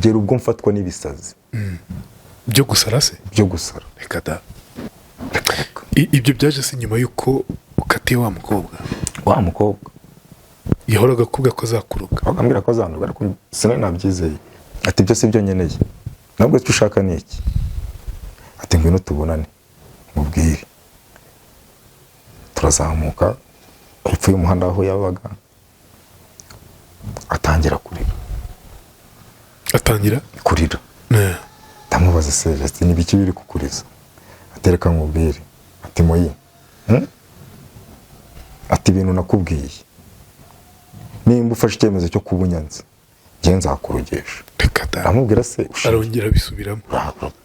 kugera ubwo mfatwa n'ibisazi byo gusara se byo gusara. reka da ibyo byaje se nyuma yuko ukatiye wa mukobwa yahoraga kuvuga ko azakuruka akambwira ko azanduka ariko sinari nabyizeye. Ati byose byo nkeneye nabwo icyo ushaka ni iki? Ati ngwino tubonane mubwire. Turazamuka hepfo y'umuhanda aho yabaga atangira kurira. Ndamubaza se ni biki biri kukuriza? Atereka nkubwire. Ati moyi ati ibintu nakubwiye nimba ufashe icyemezo cyo kubunyanza ngiye nzakurugesha. Amubwira se arongera bisubiramo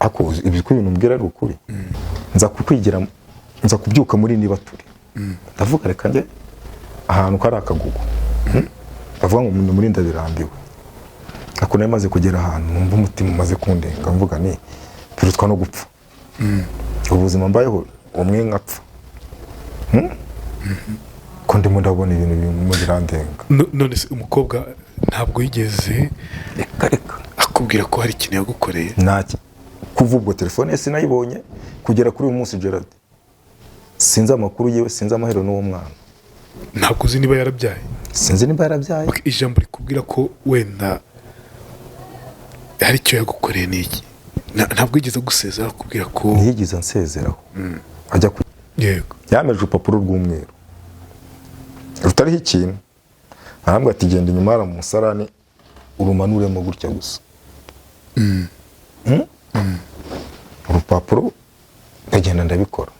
ako ibyo ibintu mbwira ari ukuri. Nza kukwigira nza kubyuka muri niba turi. Ndavuga reka nge ahantu kari akagugu. Ndavuga ngo umuntu muri ndabirambiwe. Ako nayo maze kugera ahantu numva umutima umaze kundenga mvuga ni birutwa no gupfa. Ubuzima mbayeho umwe nkapfa. Ko ndimo ndabona ibintu bimwe birandenga. None se umukobwa ntabwo yigeze reka akubwira ko hari ikintu yagukoreye? Ntaki. Kuva ubwo telefone ye sinayibonye kugera kuri uyu munsi Gerard. Sinzi amakuru yewe, sinzi amahero n'uwo mwana. Ntabwo uzi niba yarabyaye? Sinzi niba yarabyaye. Ijambo rikubwira ko wenda hari icyo yagukoreye n'iki? Ntabwo yigeze gusezera akubwira ko? Ntiyigeze ansezeraho. Ajya ku yego yameje urupapuro rw'umweru rutariho ikintu. Arambwira ati genda inyuma mu musarani urumanuremo gutya gusa. Urupapuro ndagenda ndabikora.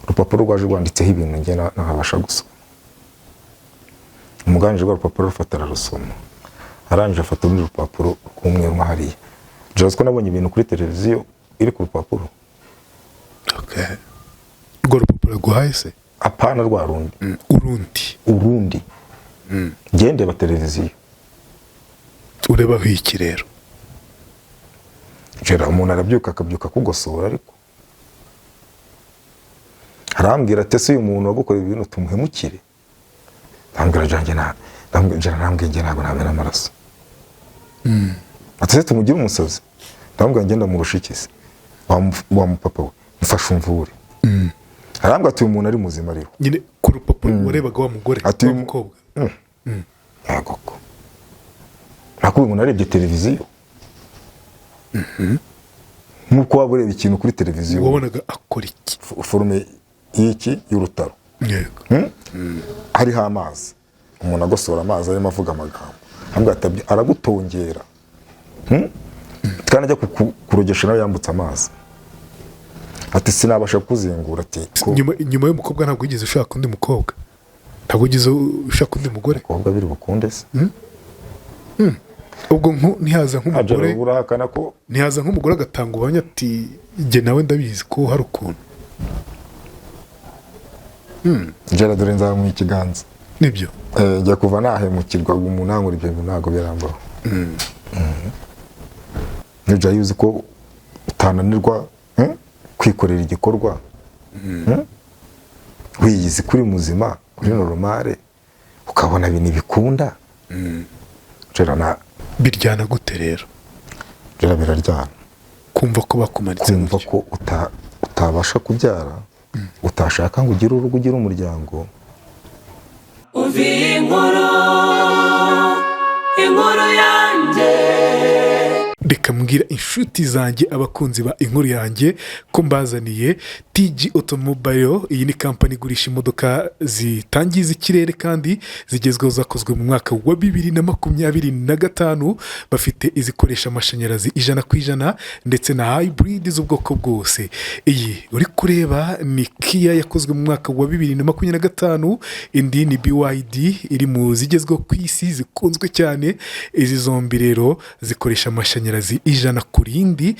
Urupapuro rwaje rwanditseho ibintu nge ntabasha gusoma. Umuganje rw'urupapuro rufata ararusoma. Arangije afata urundi rupapuro rw'umweru hariya. Jaza ko nabonye ibintu kuri televiziyo iri ku rupapuro. Rwo rupapuro rwahaye se? Apana rwa rundi. Urundi. Ngende ba televiziyo. Ureba iki rero? Jera umuntu arabyuka akabyuka kugosora ariko. Arambwira ati se uyu muntu wagukoreye ibintu tumuhemukire. Ndambwira jange nambwenge ntabwo nabera amaraso. Ati se tumugire umusazi. Ndambwira ngenda mu rushikisi. Wa mupapa we mfasha umvure. Arambwira ati uyu muntu ari muzima rero. Nyine ku rupapuro warebaga wa mugore wa mukobwa. Yagoko. Nakuye umuntu arebye televiziyo. Nuko wabureba ikintu kuri televiziyo. Wabonaga akora iki? Forume y'iki y'urutaro. Yego. Hariho amazi. Umuntu agosora amazi arimo avuga amagambo. Ambwira ati aragutongera. Twanajya kurogesha nawe yambutse amazi. Ati sinabasha kuzengura ati nyuma y'umukobwa ntabwo yigeze ushaka undi mukobwa? Ntabwo yigeze ushaka undi mugore? Umukobwa biri bukunde se. Ubwo ntihaza nk'umugore urahakana ko ntihaza nk'umugore agatanga ubanya ati jye nawe ndabizi ko hari ukuntu. Gerard dore nzamuye ikiganza. Nibyo njya kuva nahemukirwa umunangura ibyo ntabwo birambaho. Nibyo yuzi ko utananirwa kwikorera igikorwa. Wiyizi kuri muzima kuri normale ukabona ibintu bikunda. Gerard biryana gute rero? Gerard biraryana. Kumva ko bakumanitse, kumva ko utabasha kubyara, utashaka ngo ugire urugo ugire umuryango. Uvi inkuru yanjye. Reka mbwira inshuti zanjye abakunzi ba inkuru yanjye ko mbazaniye TG Automobile. Iyi ni kampani igurisha imodoka zitangiza ikirere kandi zigezweho zakozwe mu mwaka wa 2025. Bafite izikoresha amashanyarazi 100% ndetse na hybrid z'ubwoko bwose. Iyi uri kureba ni Kia yakozwe mu mwaka wa 2025, indi ni BYD iri mu zigezweho ku isi zikunzwe cyane. Izi zombi rero zikoresha amashanyarazi 100 ku rindi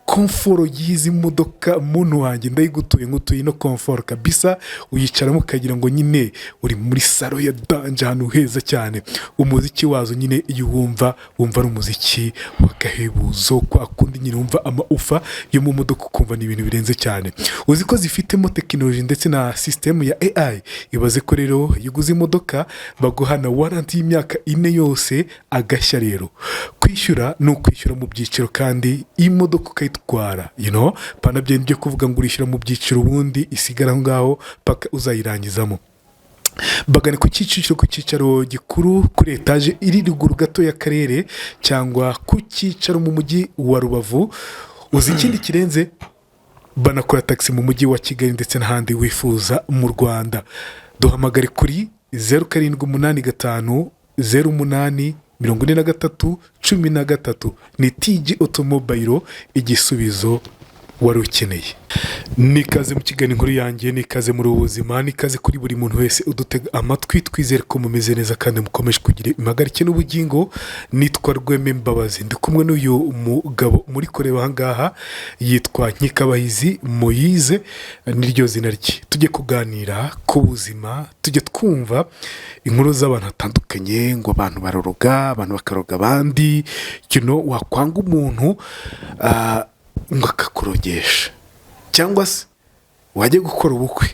komforo y'izi modoka muntu wanjye ndayigutuye ngutuye no komforo kabisa, uyicaramo ukagira ngo nyine uri muri salo ya danje ahantu heza cyane. Umuziki wazo nyine iyo wumva ari umuziki w'agahebuzo, kwa kundi nyine wumva amaufa yo mu modoka ukumva ni ibintu birenze cyane. Uzi ko zifitemo tekinoloji ndetse na sisitemu ya AI. Ibaze ko rero iyo uguze imodoka baguha na waranti y'imyaka 4 yose agashya. Rero kwishyura ni ukwishyura mu byiciro, kandi iyi modoka ukayitwara pana byo byo kuvuga ngo urishyura mu byiciro ubundi isigara aho ngaho paka uzayirangizamo. Bagane ku cyicaro gikuru kuri etaje iri ruguru gato y'akarere, cyangwa ku cyicaro mu mujyi wa Rubavu. Uzi ikindi kirenze, banakora taxi mu mujyi wa Kigali ndetse n'ahandi wifuza mu Rwanda. Duhamagare kuri 0785 08 43 ni TG Automobile, igisubizo wari ukeneye. Nikaze mu kiganiro inkuru yanjye, nikaze muri ubuzima, nikaze kuri buri muntu wese udutega amatwi. Twizere ko mumeze neza kandi mukomeje kugira impagarike n'ubugingo. Nitwa Rweme Mbabazi, ndi kumwe n'uyu mugabo muri kureba aha ngaha, yitwa Nkikabahizi Moise, niryo zina rye. Tujye kuganira ku buzima, tujye twumva inkuru z'abantu hatandukanye, ngo abantu baroroga, abantu bakaroga abandi. Wakwanga umuntu ngo akakurogesha, cyangwa se wajya gukora ubukwe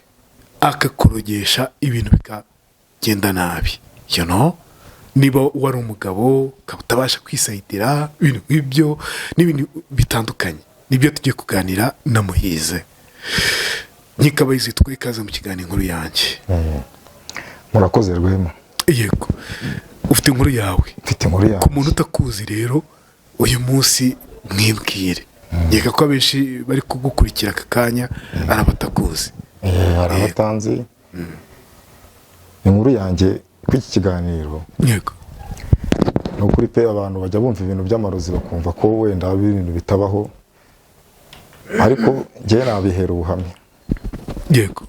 akakurogesha ibintu bikagenda nabi. Niba wari umugabo ukaba utabasha kwisayidira, ibintu nk'ibyo n'ibintu bitandukanye, nibyo tugiye kuganira na Moise. Nkikabahizi, twikaze mu kiganiro inkuru yanjye. Murakoze Rwema. Yego, ufite inkuru yawe? Mfite inkuru yawe. Ku muntu utakuzi rero uyu munsi mwibwire. Yega ko abenshi bari kugukurikira aka kanya arabatakuzi. Arabatanzi. Inkuru yanjye kw'iki kiganiro. Yego. No kuri pe abantu bajya bumva ibintu by'amarozi bakumva ko wenda ibintu bitabaho, ariko njye nabihera ubuhamya. Yego.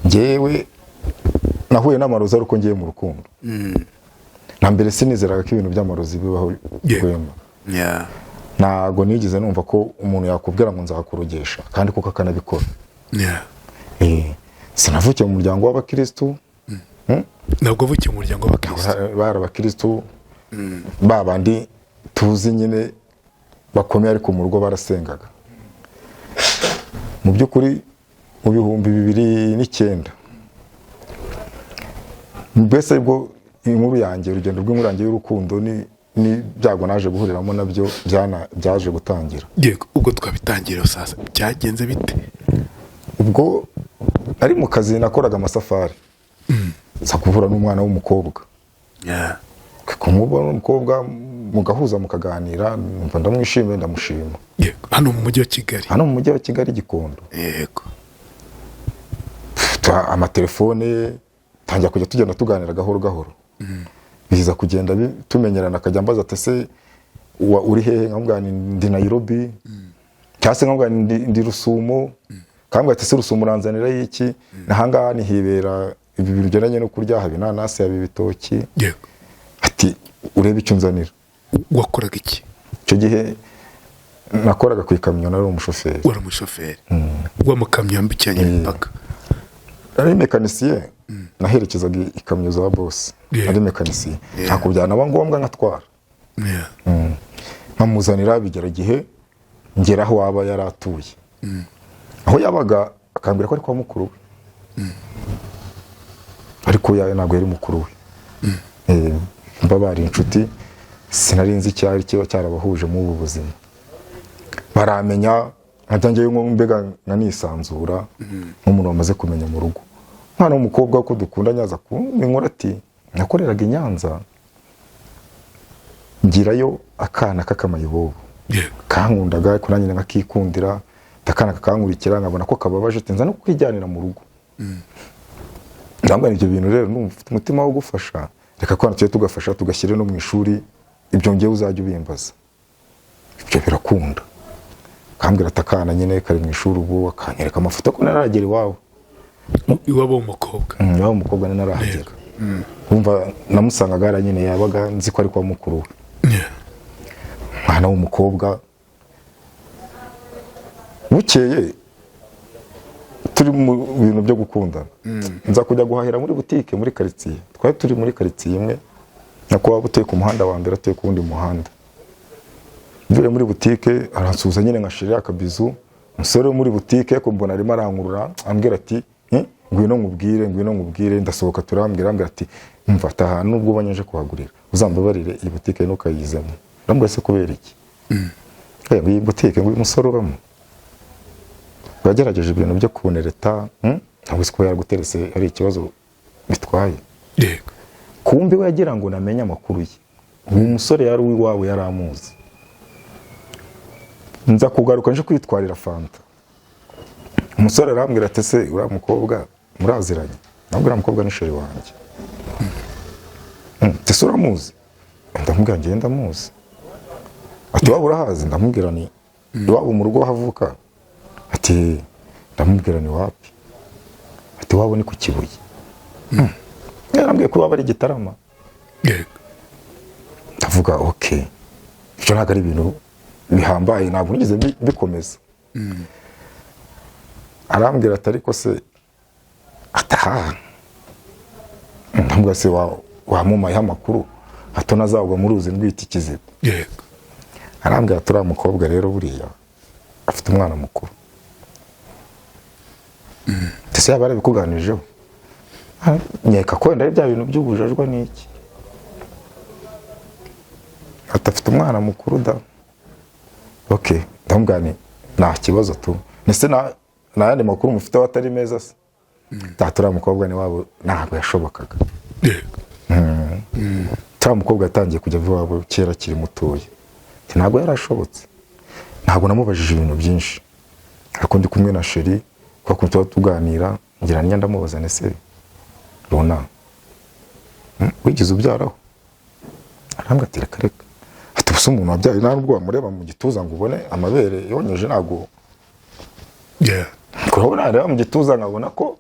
Njyewe nahuye n'amarozi ariko ngiye mu rukundo. Na mbere sinizeraga ko ibintu by'amarozi bibaho Rwema. Ntago nigeze numva ko umuntu yakubwira ngo nzakurogesha kandi kuko akanabikora. Sinavukiye mu muryango w'abakristo. Ntabwo wavukiye mu muryango w'abakristo? Bari abakristo babandi tuzi nyine bakomeye, ariko mu rugo barasengaga. Mu by'ukuri mu 2009 mbese bwo inkuru yanjye, urugendo rw'inkuru yanjye y'urukundo ni byago naje guhuriramo nabyo byaje gutangira. Yego, ubwo twabitangira sasa byagenze bite? Ubwo ari mu kazi nakoraga amasafari, nza kuvura n'umwana w'umukobwa. Kumubona n'umukobwa mugahuza mukaganira, numva ndamwishimiye, ndamushima. Yego, hano mu mujyi wa Kigali? Hano mu mujyi wa Kigali Gikondo. Yego. Amatelefone tangira kujya tugenda tuganira gahoro gahoro. Biza kugenda tumenyerana, akajya mbaza ati se uri hehe, nkamubwira ndi Nairobi, cyase nkamubwira ndi Rusumo, kambwira ati se Rusumo uranzanira y'iki, nahanga ni hibera ibi bintu bijyanye no kurya, habe nanasi, habe ibitoki. Yego. Ati urebe icyo nzanira. Wakoraga iki icyo gihe? Nakoraga ku ikamyo, nari umushoferi. Wari umushoferi w'amakamyo yambukiranya imipaka? Ari mekanisiye. Naherekezaga ikamyo za boss. Ari mekanisiye. Nakubyaana aba ngombwa nkatwara. Nkamuzanira bigera igihe ngera aho waba yaratuye. Aho yabaga akambira ko ari kwa mukuru we. Ariko ntabwo yari mukuru we. Mbabari inshuti, sinarinzi cyari cyo cyarabahuje mu ubu buzima. Baramenya ntajya yo mbega nanisanzura nk'umuntu wamaze kumenya mu rugo. Mwana w'umukobwa ko dukunda nyaza kunkora ati nakoreraga i Nyanza, ngirayo akana k'akamayibobo. Kankundaga ko nanjye nkakikundira, takana kakankurikira, nkabona ko kababaje, tenza no kwijyanira mu rugo. Ndambara ibyo bintu rero numva umutima wo gufasha, reka ko natwe tugafasha tugashyire no mu ishuri, ibyo ngiye uzajya ubimbaza. Ibyo birakunda. Kambwira atakana nyine kari mu ishuri, ubu akanyereka amafoto ko naragera iwawe. Iwabo w'umukobwa? Iwabo w'umukobwa narahagera. Umva namusangaga ara nyine yabaga nzi ko ari kwa mukuru we. Mwana w'umukobwa bukeye turi mu bintu byo gukundana nza kujya guhahira muri butike muri quartier twari turi muri quartier imwe nakuba buteye ku muhanda wa mbere ateye ku wundi muhanda mvuye muri butike aransuhuza nyine nkashirira akabizu umusore wo muri butike ko mbona arimo arankurura ambwira ati ngwino nkubwire ndasohoka turambwira ati umva taha nubwo banyeje kuhagurira uzambabarire iyi butike ntukayizemo ndambwira se kubera iki iyi butike ngo uyu musore ubamo bagerageje ibintu byo kunereta ntabwo siko yaraguterese ari ikibazo bitwaye yego kumbe we yagira ngo namenye amakuru ye uyu musore yari uwiwawe yari amuzi nza kugaruka nje kwitwarira fanta umusore arambwira ati se uriya mukobwa muraziranye nabwo uriya mukobwa ni sheri wanjye ese uramuzi ndamubwira ngiye ndamuzi ati waba urahazi ndamubwira ni iwabo mu rugo havuka ati ndamubwira ni wapi ati wabo ni ku Kibuye yarambwiye ko waba ari Gitarama yego ndavuga okay ibyo ntabwo ari ibintu bihambaye ntabwo nigeze bikomeza arambwira ati ariko se ataha ndamubwira se wamumayeho amakuru hato nazagwa mu ruzi ndwita ikiziba yego arambwira ati uriya mukobwa rero buriya afite umwana mukuru ese yaba yarabikuganirijeho nkeka ko wenda ari bya bintu by'ubujajwa n'iki ati afite umwana mukuru da okay ndamubwira ni nta kibazo tu ndetse n'ayandi makuru mufiteho atari meza se uriya mukobwa ni wabo ntabwo yashobokaga yego uriya mukobwa yatangiye kujya iwabo kera akiri mutoya ntabwo yarashobotse ntabwo namubajije ibintu byinshi ariko ndi kumwe na sheri kuko tuba tuganira ngira njya ndamubaza nese rona wigize ubyaraho arambwira ati reka ati ubusa umuntu wabyaye nta nubwo wamureba mu gituza ngo ubone amabere yonyeje ntabwo kurabona areba mu gituza nkabona ko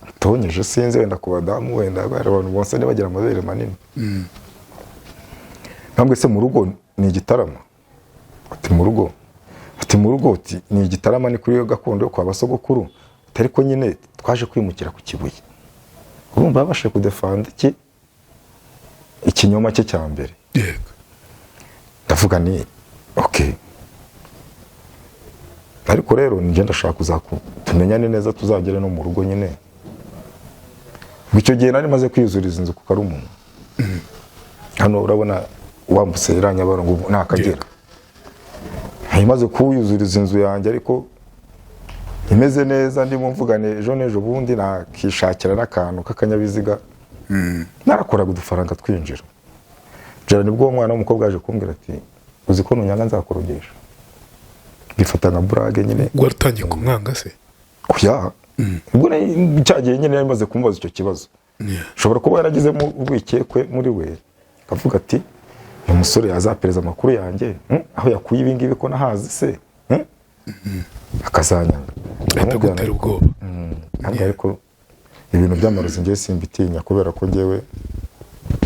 atonyeje sinzi wenda ku badamu wenda abantu bose bagira amabere manini ntabwo se mu rugo ni Igitarama ati mu rugo ni Igitarama ni kuri gakondo yo kwa basogokuru ariko nyine twaje kwimukira ku Kibuye urumva babashe kudefanda ikinyoma cye cya mbere yego ndavuga ni okay ariko rero njye ndashaka tumenyane neza tuzagere no mu rugo nyine icyo gihe nari maze kwiyuzuriza inzu kuko ari umuntu hano urabona wambutse Nyabarongo n'Akagera maze kuyuzuriza inzu yanjye ariko imeze neza ndimo mvugane ejo n'ejo bundi nakishakira n'akantu k'akanyabiziga narakoraga udufaranga twinjira jana nibwo uwo mwana w'umukobwa yaje kumbwira ati uzi ko nunyanga nzakorogesha bifata nka burage nyine waratangiye kumwanga se oya ubwo cyagiye nyine yari maze kumubaza icyo kibazo ushobora kuba yaragizemo urwikekwe muri we akavuga ati uyu musore yazapereza amakuru yanjye aho yakuye ibi ngibi ko nahazi se akazanyanga atagutera ubwoba ariko ibintu by'amarozi ngiye simbitinya kubera ko ngewe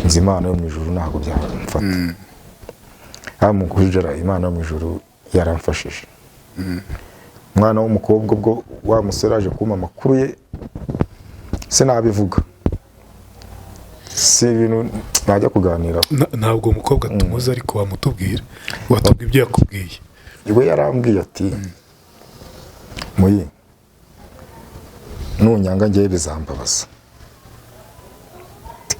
nzi Imana yo mu ijuru ntabwo byamfata mu kujera Imana yo mu ijuru yaramfashije umwana w'umukobwa ubwo wa musore aje kumpa amakuru ye se nabivuga si ibintu najya kuganira ntabwo umukobwa tumuzi ariko wamutubwira watubwira ibyo yakubwiye we yarambwiye ati muyi nunyanga ngiye bizambabaza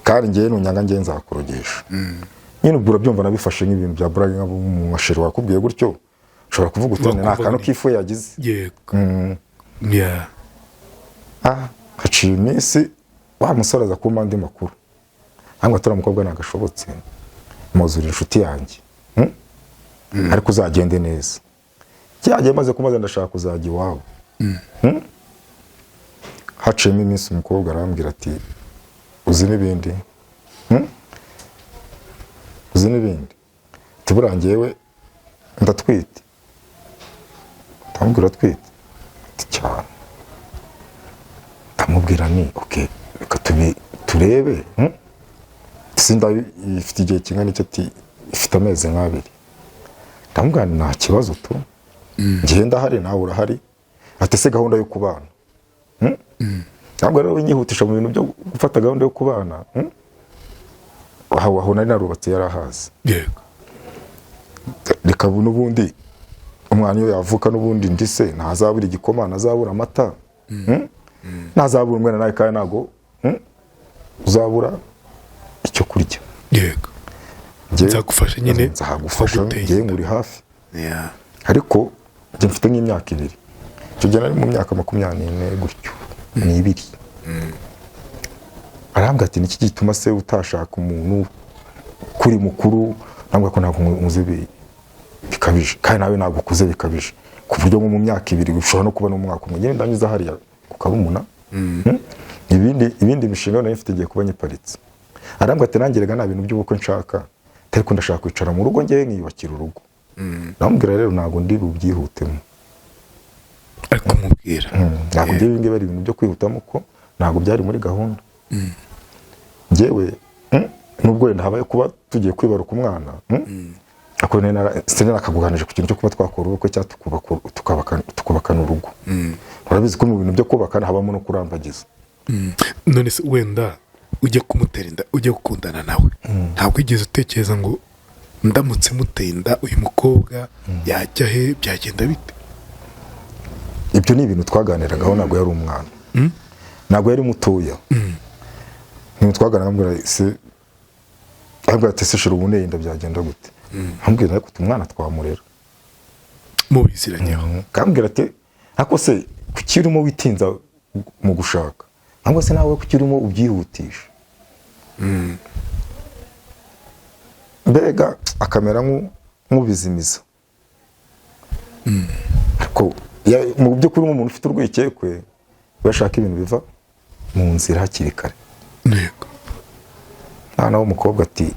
kandi ngiye nunyanga ngiye nzakorogesha nyine ubwo urabyumva nabifashe nk'ibintu bya burage mu masheri wakubwiye gutyo ushobora kuvuga utone nta kantu k'ifu yagize yego haciye iminsi wa musore aza kumpa andi makuru ntabwo atari umukobwa nagashobotse muzura inshuti yanjye ariko uzagende neza cyagiye maze kumaze ndashaka kuzajya iwabo haciyemo iminsi umukobwa arambwira ati uzi n'ibindi tubura njyewe ndatwite ndamubwira atwite cyane ndamubwira ni okay reka turebe sinda ifite igihe kingana icyo ati ifite amezi nk'abiri ndamubwira nta kibazo tu njye ndahari nawe urahari, ati se gahunda yo kubana ntabwo rero winyihutisha mu bintu byo gufata gahunda yo kubana. aho nari narubatse yarahazi, yego reka n'ubundi umwana iyo yavuka n'ubundi ndise ntazabura igikoma, ntazabura amata, ntazabura umwana nawe kandi ntabwo uzabura icyo kurya. yego nzagufasha nyine, nzagufasha ngiye nguri hafi. yeah. ariko njye mfite nk'imyaka 2, icyo gihe nari mu myaka 24 gutyo n'ibiri. arambwira ati niki gituma se utashaka umuntu kuri mukuru, ntabwo ko ntabwo muze bikabije kandi nawe ntabwo ukuze bikabije ku buryo nko mu myaka 2 ushobora no kuba no mu mwaka umwe ngende ndanyuza hariya kukabumuna. ibindi mishinga nari mfite igiye kuba nyiparitse. arambwira ati nangerega nta bintu by'ubukwe nshaka, ariko ndashaka kwicara mu rugo ngiye nkiyubakira urugo. namubwira rero ntabwo ndi rubyihutemo, ariko mubwira ntabwo ngiye ibingibi ari ibintu byo kwihutamo ko ntabwo byari muri gahunda. njyewe nubwo wenda habaye kuba tugiye kwibaruka umwana, ako nari nakaguganije ku kintu cyo kuba twakora ubukwe cyangwa tukubakana urugo. urabizi ko mu bintu byo kubakana habamo no kurambagiza. none se wenda ujya kumutera inda, ujya gukundana nawe, ntabwo wigeze utekereza ngo ndamutse muteye inda uyu mukobwa yajya he, byagenda bite? ibyo ni ibintu twaganiragaho, ntabwo yari umwana, ntabwo yari mutoya. twaganira se ahubwo ati se shira ubuneye inda byagenda gute? ambwira ariko umwana twamurera mubiziranyeho. kambwira ati ako se kuki urimo witinza mu gushaka, ntabwo se nawe kuki urimo ubyihutisha. mbega akamera nk'ubizimiza. ariko mu by'ukuri umuntu ufite urwikekwe bashaka ibintu biva mu nzira hakiri kare. yego mwana w'umukobwa ati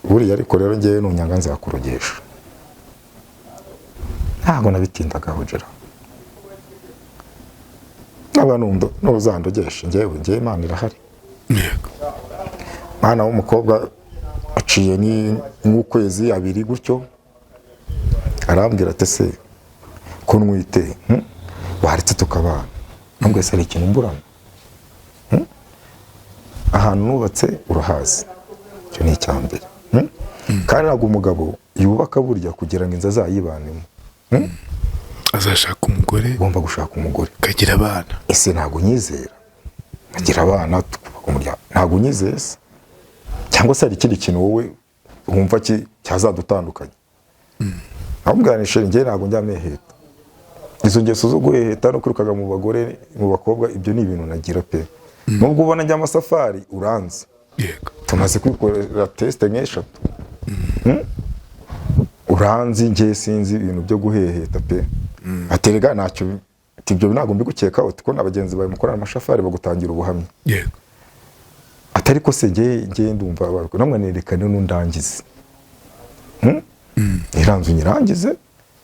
buriya ariko rero ngewe nunyanga nzakurogesha. ntabwo nabitindagaho jera, n'abantu n'uzandogesha ngewe Imana irahari. yego mwana w'umukobwa aciye nk'ukwezi 2 gutyo, arambwira ati se ko nwite waretse tukabana. ntabwo se ari ikintu mburana, ahantu nubatse urahazi, icyo ni icyambere. kandi ntabwo umugabo yubaka burya kugira ngo inzu azayibanemo, azashaka umugore, ugomba gushaka umugore kagira abana. ese ntabwo nyizera agira abana umuryango, ntabwo unyizeye se cyangwa se hari ikindi kintu wowe wumva cyazadutandukanye? ntabwo njye ntabwo njya meheta, izo ngeso zo guheheta no kwirukaga mu bagore mu bakobwa, ibyo ni ibintu nagira pe. nubwo ubona njya amasafari uranze, yego tumaze kwikorera tesite nk'eshatu, uranzi njye sinzi ibintu byo guheheta pe. aterega ntacyo, ibyo ntabwo mbigukekaho, ko n'abagenzi bawe mukorana amashafari bagutangira ubuhamya. yego atari ko se njye ndumva bariko namwe nerekane n'undangize. iranzu nyirangize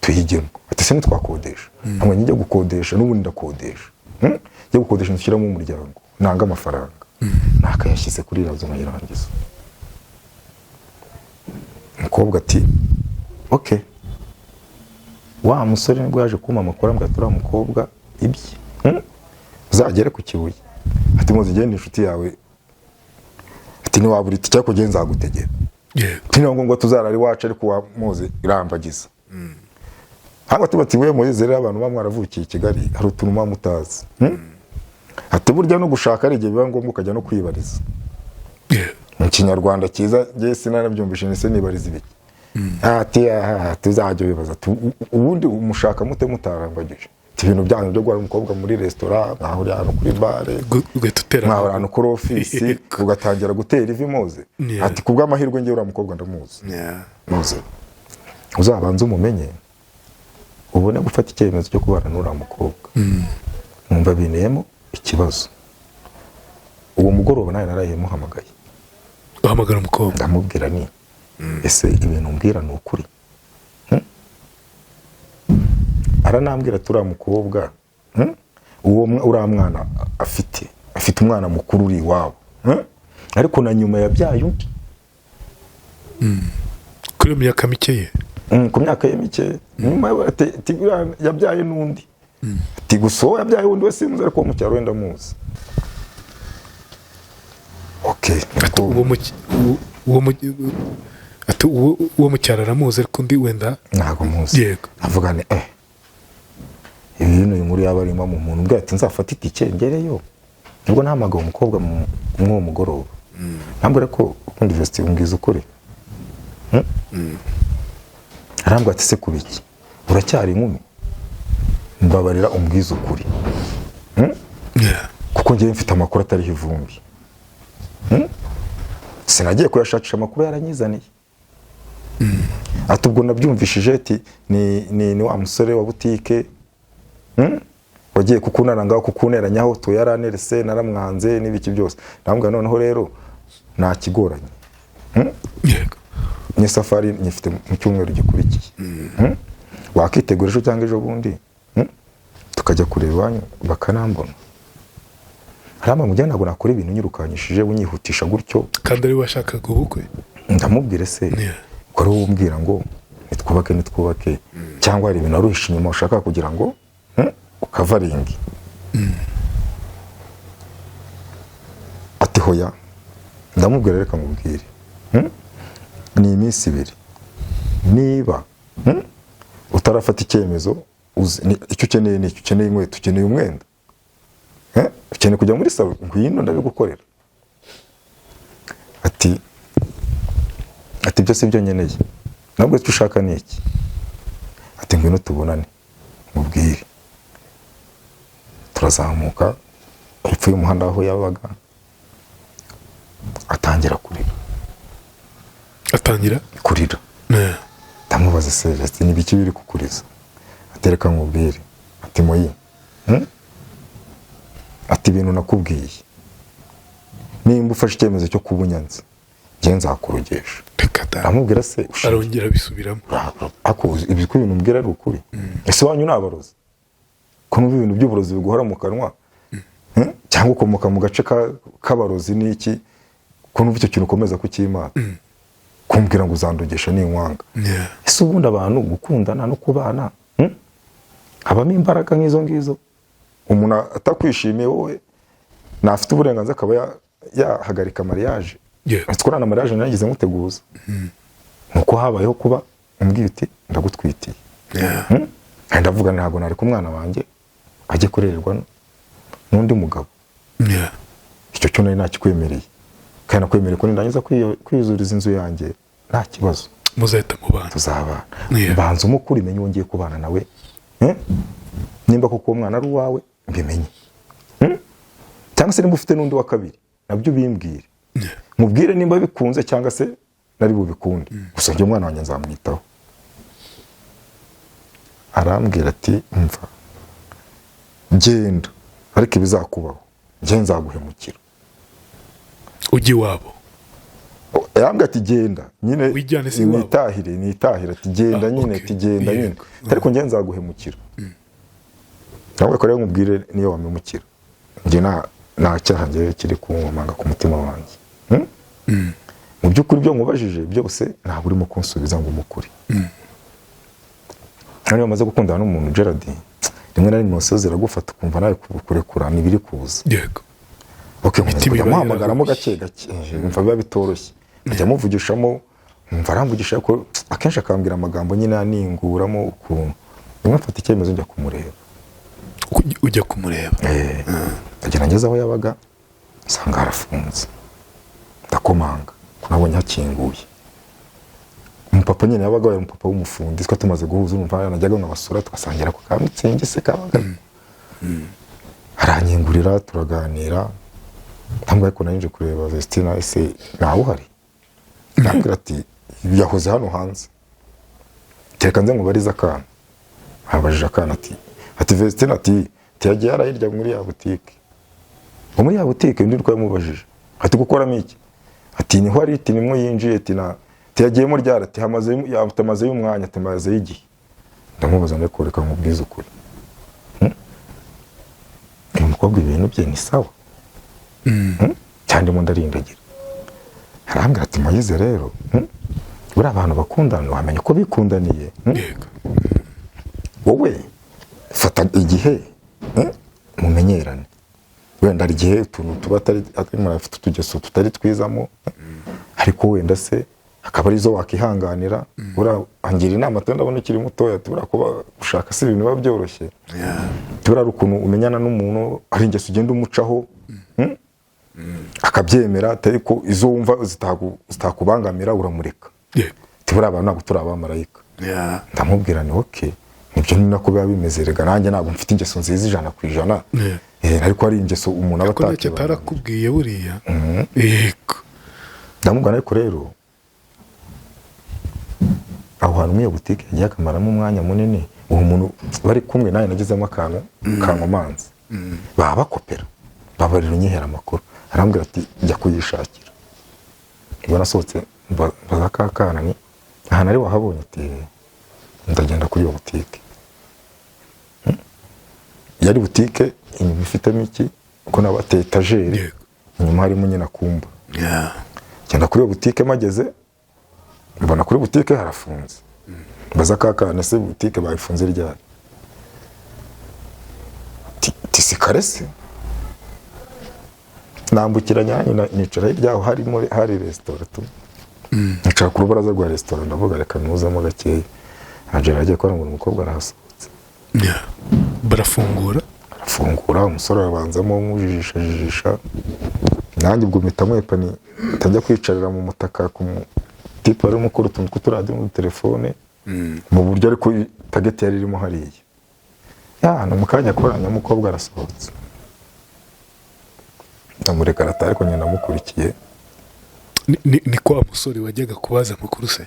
tuyigemo, ati se ntitwakodesha. namwe njye gukodesha n'ubundi ndakodesha, njye gukodesha nshyiramo umuryango nanga amafaranga, nakayashyize kuri iranzu nayirangiza. umukobwa ati okay, wa musore nibwo yaje kuma amakuru ambwira turi umukobwa ibye uzagere ku Kibuye, ati muzi genda inshuti yawe, ati niwabura iti cyako genza zagutegera. yego tinango ngo tuzarari wacu ariko wamuze irambagiza. haba tubati we Moyeze abantu bamwaravukiye i Kigali hari utuntu mamutazi. ati burya no gushaka ari igihe biba ngombwa ukajya no kwibariza. mu Kinyarwanda cyiza ngiye sinanabyumvishe nese nibariza ibiki. ati tuzajya bibaza ubundi umushaka mute mutarambagije ibintu byanyu byo gwara umukobwa muri restaurant nkaho uri hano kuri bare ugatutera nkaho hano kuri office ugatangira gutera ivi moze. ati kubwa amahirwe ngiye uri umukobwa ndamuzi. moze uzabanza umumenye ubone gufata icyemezo cyo kubana n'ura mukobwa. numva binemo ikibazo. uwo mugoroba nawe narayimuhamagaye, uhamagara umukobwa ndamubwira ni ese ibintu mbwira ni ukuri? aranambwira turi mukobwa, uwo uriya mwana afite umwana mukuru uri iwabo, ariko na nyuma yabyaye undi kuri myaka mike ye ku myaka ye mike nyuma ati yabyaye n'undi ati gusa uwo yabyaye undi we simuzi ariko mu cyaro wenda muzi. Okay, uwo mu cyaro aramuzi ariko undi wenda ntabwo muzi. Yego. Avuga ni ibi bintu inkuru yaba arimo mu muntu ubwo ati nzafata itike ngereyo nubwo ntamagaye umukobwa mw'uwo mugoroba ntabwo ariko ubundi vesti umbwiza ukuri arambwira ati se kubiki uracyari inkumi mbabarira umbwiza ukuri kuko ngewe mfite amakuru atariho ivumbi sinagiye kuyashakisha amakuru yaranyizaniye ati ubwo nabyumvishije ati ni wa musore wa butike wagiye kukunana ngaho kukuneranyaho to yaranerese naramwanze n'ibiki byose ndambwira noneho rero nta kigoranye yego ni safari nyifite mu cyumweru gikurikiye wakitegura ejo cyangwa ejo bundi tukajya kureba iwanyu bakanambona harama mu gihe ntabwo nakora ibintu nyirukanyishije unyihutisha gutyo kandi ari washakaga ubukwe ndamubwire se ko ari umbwira ngo nitwubake cyangwa hari ibintu aruhisha inyuma ushaka kugira ngo ukavaringi ati hoya ndamubwira reka mubwire ni iminsi 2 niba utarafata icyemezo icyo ukeneye ni icyo ukeneye inkweto ukeneye umwenda ukeneye kujya muri salo ngwino ndabigukorera ati byose byo nkeneye nabwo icyo ushaka ni iki ati ngwino tubonane mubwire turazamuka hepfo y'umuhanda aho yabaga atangira kurira ndamubaza se ati ni biki biri kukuriza atereka nkubwire ati moyi ati ibintu nakubwiye nimba ufashe icyemezo cyo kubunyanza nge nzakurogesha amubwira se arongera bisubiramo ako ibi ko ibintu mbwira ari ukuri ese wanyu nabarozi ko numva ibintu by'uburozi biguhora mu kanwa cyangwa ukomoka mu gace k'abarozi n'iki ko numva icyo kintu ukomeza kukimana kumbwira ngo uzandogesha n'inkwanga ese ubundi abantu gukundana no kubana habamo imbaraga nk'izo ngizo umuntu atakwishimiye wowe nafite uburenganzira akaba yahagarika mariage twarana mariage nagize nkuteguza nuko habayeho kuba umbwira uti ndagutwitiye ndavuga ntabwo nari ku mwana wanjye ajye kurererwa n'undi mugabo icyo cyo nari nakikwemereye kandi nakwemereye ko nindangiza kwiyuzuriza inzu yanjye nta kibazo muzahita mubana tuzabana banza umukuru imenye wongeye kubana nawe nimba koko uwo mwana ari uwawe mbimenye cyangwa se nimba ufite n'undi wa kabiri nabyo bimbwire mubwire nimba bikunze cyangwa se nari bubikunde gusa njye umwana wanjye nzamwitaho arambwira ati mva genda ariko ibizakubaho njye nzaguhemukira ujye iwabo arambwira ati genda nyine nitahire ati genda nyine ati genda nyine ariko njye nzaguhemukira ntabwo ko rero nkubwire niyo wamemukira njye nta cyaha njye kiri kunkomanga ku mutima wanjye mu by'ukuri byo nkubajije byose ntabwo urimo kunsubiza ngo umukuri niyo wamaze gukundana n'umuntu Gerard rimwe na rimwe wose ziragufata ukumva nawe kurekurana ibiri kuza yego kujya muhamagaramo gake gake mva biba bitoroshye nkajya muvugishamo mva aramvugisha ko akenshi akambwira amagambo nyine aninguramo ukuntu rimwe mfata icyemezo njya kumureba ujya kumureba agera ngeze aho yabaga nsanga harafunze ndakomanga nabonye hakinguye umupapa nyine yabaga yari umupapa w'umufundi twa tumaze guhuza urumva najyaga nkabasura tugasangira ku kamitsingi se kabaga aranyingurira turaganira ntabwo ariko nari nje kureba Vestina ese nawe uhari ndambwira ati yahoze hano hanze tereka nze nkubarize akana abajije akana ati Vestina ati yagiye arahirya muri ya butike muri ya butike ndi rwa yamubajije ati gukoramo iki ati niho ari iti nimwe yinjiye ati yagiyemo ryara ati hamaze y'umwanya atamaze y'igihe ndamubaza ndeko reka nkubwize ukuri uyu mukobwa ibintu bye ni sawa cyane mu ndarindagira arambwira ati Moyize rero buriya abantu bakundana wamenya ko bikundaniye. yego Wowe fata igihe mumenyerane, wenda hari igihe utuntu tuba afite utugeso tutari twizamo, ariko wenda se akaba arizo wakihanganira. Buriya angira inama kandi ndabona ukiri mutoya, tubura kuba gushaka si ibintu biba byoroshye. Tubura ukuntu umenyana n'umuntu ari ingeso ugenda umucaho akabyemera, ariko izo wumva zitakubangamira uramureka. yego Tubura abantu ntabwo turi abamarayika. Ndamubwira ni okay, nibyo ni nako biba bimeze. Rega nanjye ntabwo mfite ingeso nziza 100%, ariko ari ingeso umuntu aba ko ntacyo atarakubwiye buriya. yego ndamubwira ariko rero aho hantu muri iyo butike yagiye akamaramo umwanya munini, uwo muntu bari kumwe nawe nagezemo akantu kankomanzi, baba bakopera babarira unyihera amakuru. Arambwira ati jya kuyishakira. Ubwo nasohotse mbaza kakana ni ahantu ari wahabonye, ati ndagenda kuri iyo butike. Yari butike inyuma ifitemo iki ko nabateye etajeri, inyuma harimo nyine akumba. Genda kuri iyo butike, mageze mbona kuri butike harafunze. Mbaza kakana se butike bayifunze ryari? Tisikare se. Nambukiranya nicara hirya aho hari restaurant. Nicara ku rubaraza rwa restaurant, ndavuga reka nuzamo gakeya. Angela agiye kubona ngo umukobwa arahasohotse. barafungura umusore arabanzamo umujijisha. Nanjye ubwo mpita mwepani tajya kwicarira mu mutaka ku tipe ari mukuru utuntu tw'uturadiyo mu telefone, mu buryo ariko tageti yari irimo hariya. No mu kanya koranya umukobwa arasohotse, ndamureka arata, ariko nyina namukurikiye. ni kwa musore wajyaga kubaza amakuru se?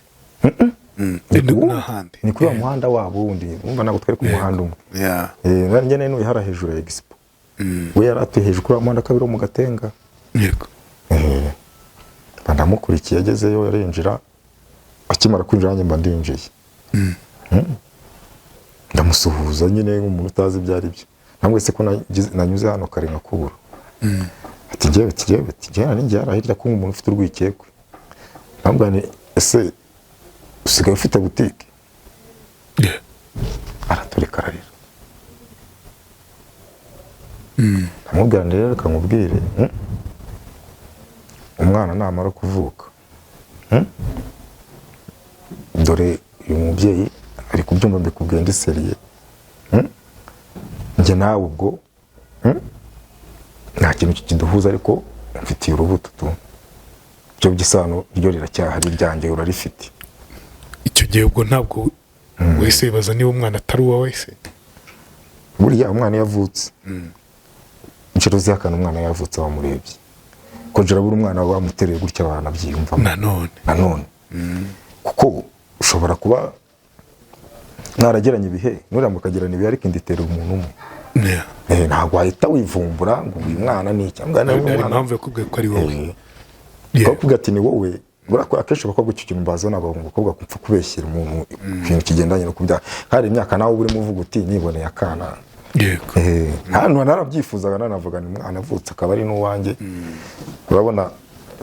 n'ahandi ni kuri wa muhanda wabo wundi, umva ntabwo twari ku muhanda umwe. Nanjye nari hara hejuru ya Expo, we yari atuye hejuru kuri wa muhanda kabiri mu Gatenga. yego ndamukurikiye, agezeyo yarinjira, akimara kwinjira nanjye mba ndinjiye. Ndamusuhuza nyine nk'umuntu utazi ibyo ari byo. Namwe se ko nanyuze hano kare nkakubura. Ati njyewe ninjye hara hirya ko umuntu ufite urwikekwe. Nambwa ni ese usigaye ufite butike? Aratureka ararira. Ndamubwira rero reka nkubwire, umwana namara kuvuka, dore uyu mubyeyi ari kubyumva mbikubwiye ndi seriye, njye nawe ubwo nta kintu kiduhuza, ariko mfitiye urubuto tu byo by'isano ryo riracyahari, ryanjye urarifite. icyo gihe ubwo ntabwo wese baza niba umwana atari uwawe se? Buriya umwana yavutse inshuro z'akana umwana yavutse wamurebye ko jira buri umwana wamutereye gutya banabyiyumva nanone. Kuko ushobora kuba narageranye ibihe nuramukagirana ibihe, ariko inditera umuntu umwe. Ntabwo wahita wivumbura ngo uyu mwana ni cyangwa nawe umwana. Impamvu yakubwiye ko ari wowe, bakubwira ati ni wowe. Burakora akenshi abakobwa icyo kintu mbazana ngo umukobwa kupfa kubeshyira umuntu ikintu kigendanye no kubyara. Hari imyaka nawe urimo uvuga uti niboneye akana. Yego. Hano narabyifuzaga, nanavuga ni umwana avutse akaba ari n'uwanjye. Urabona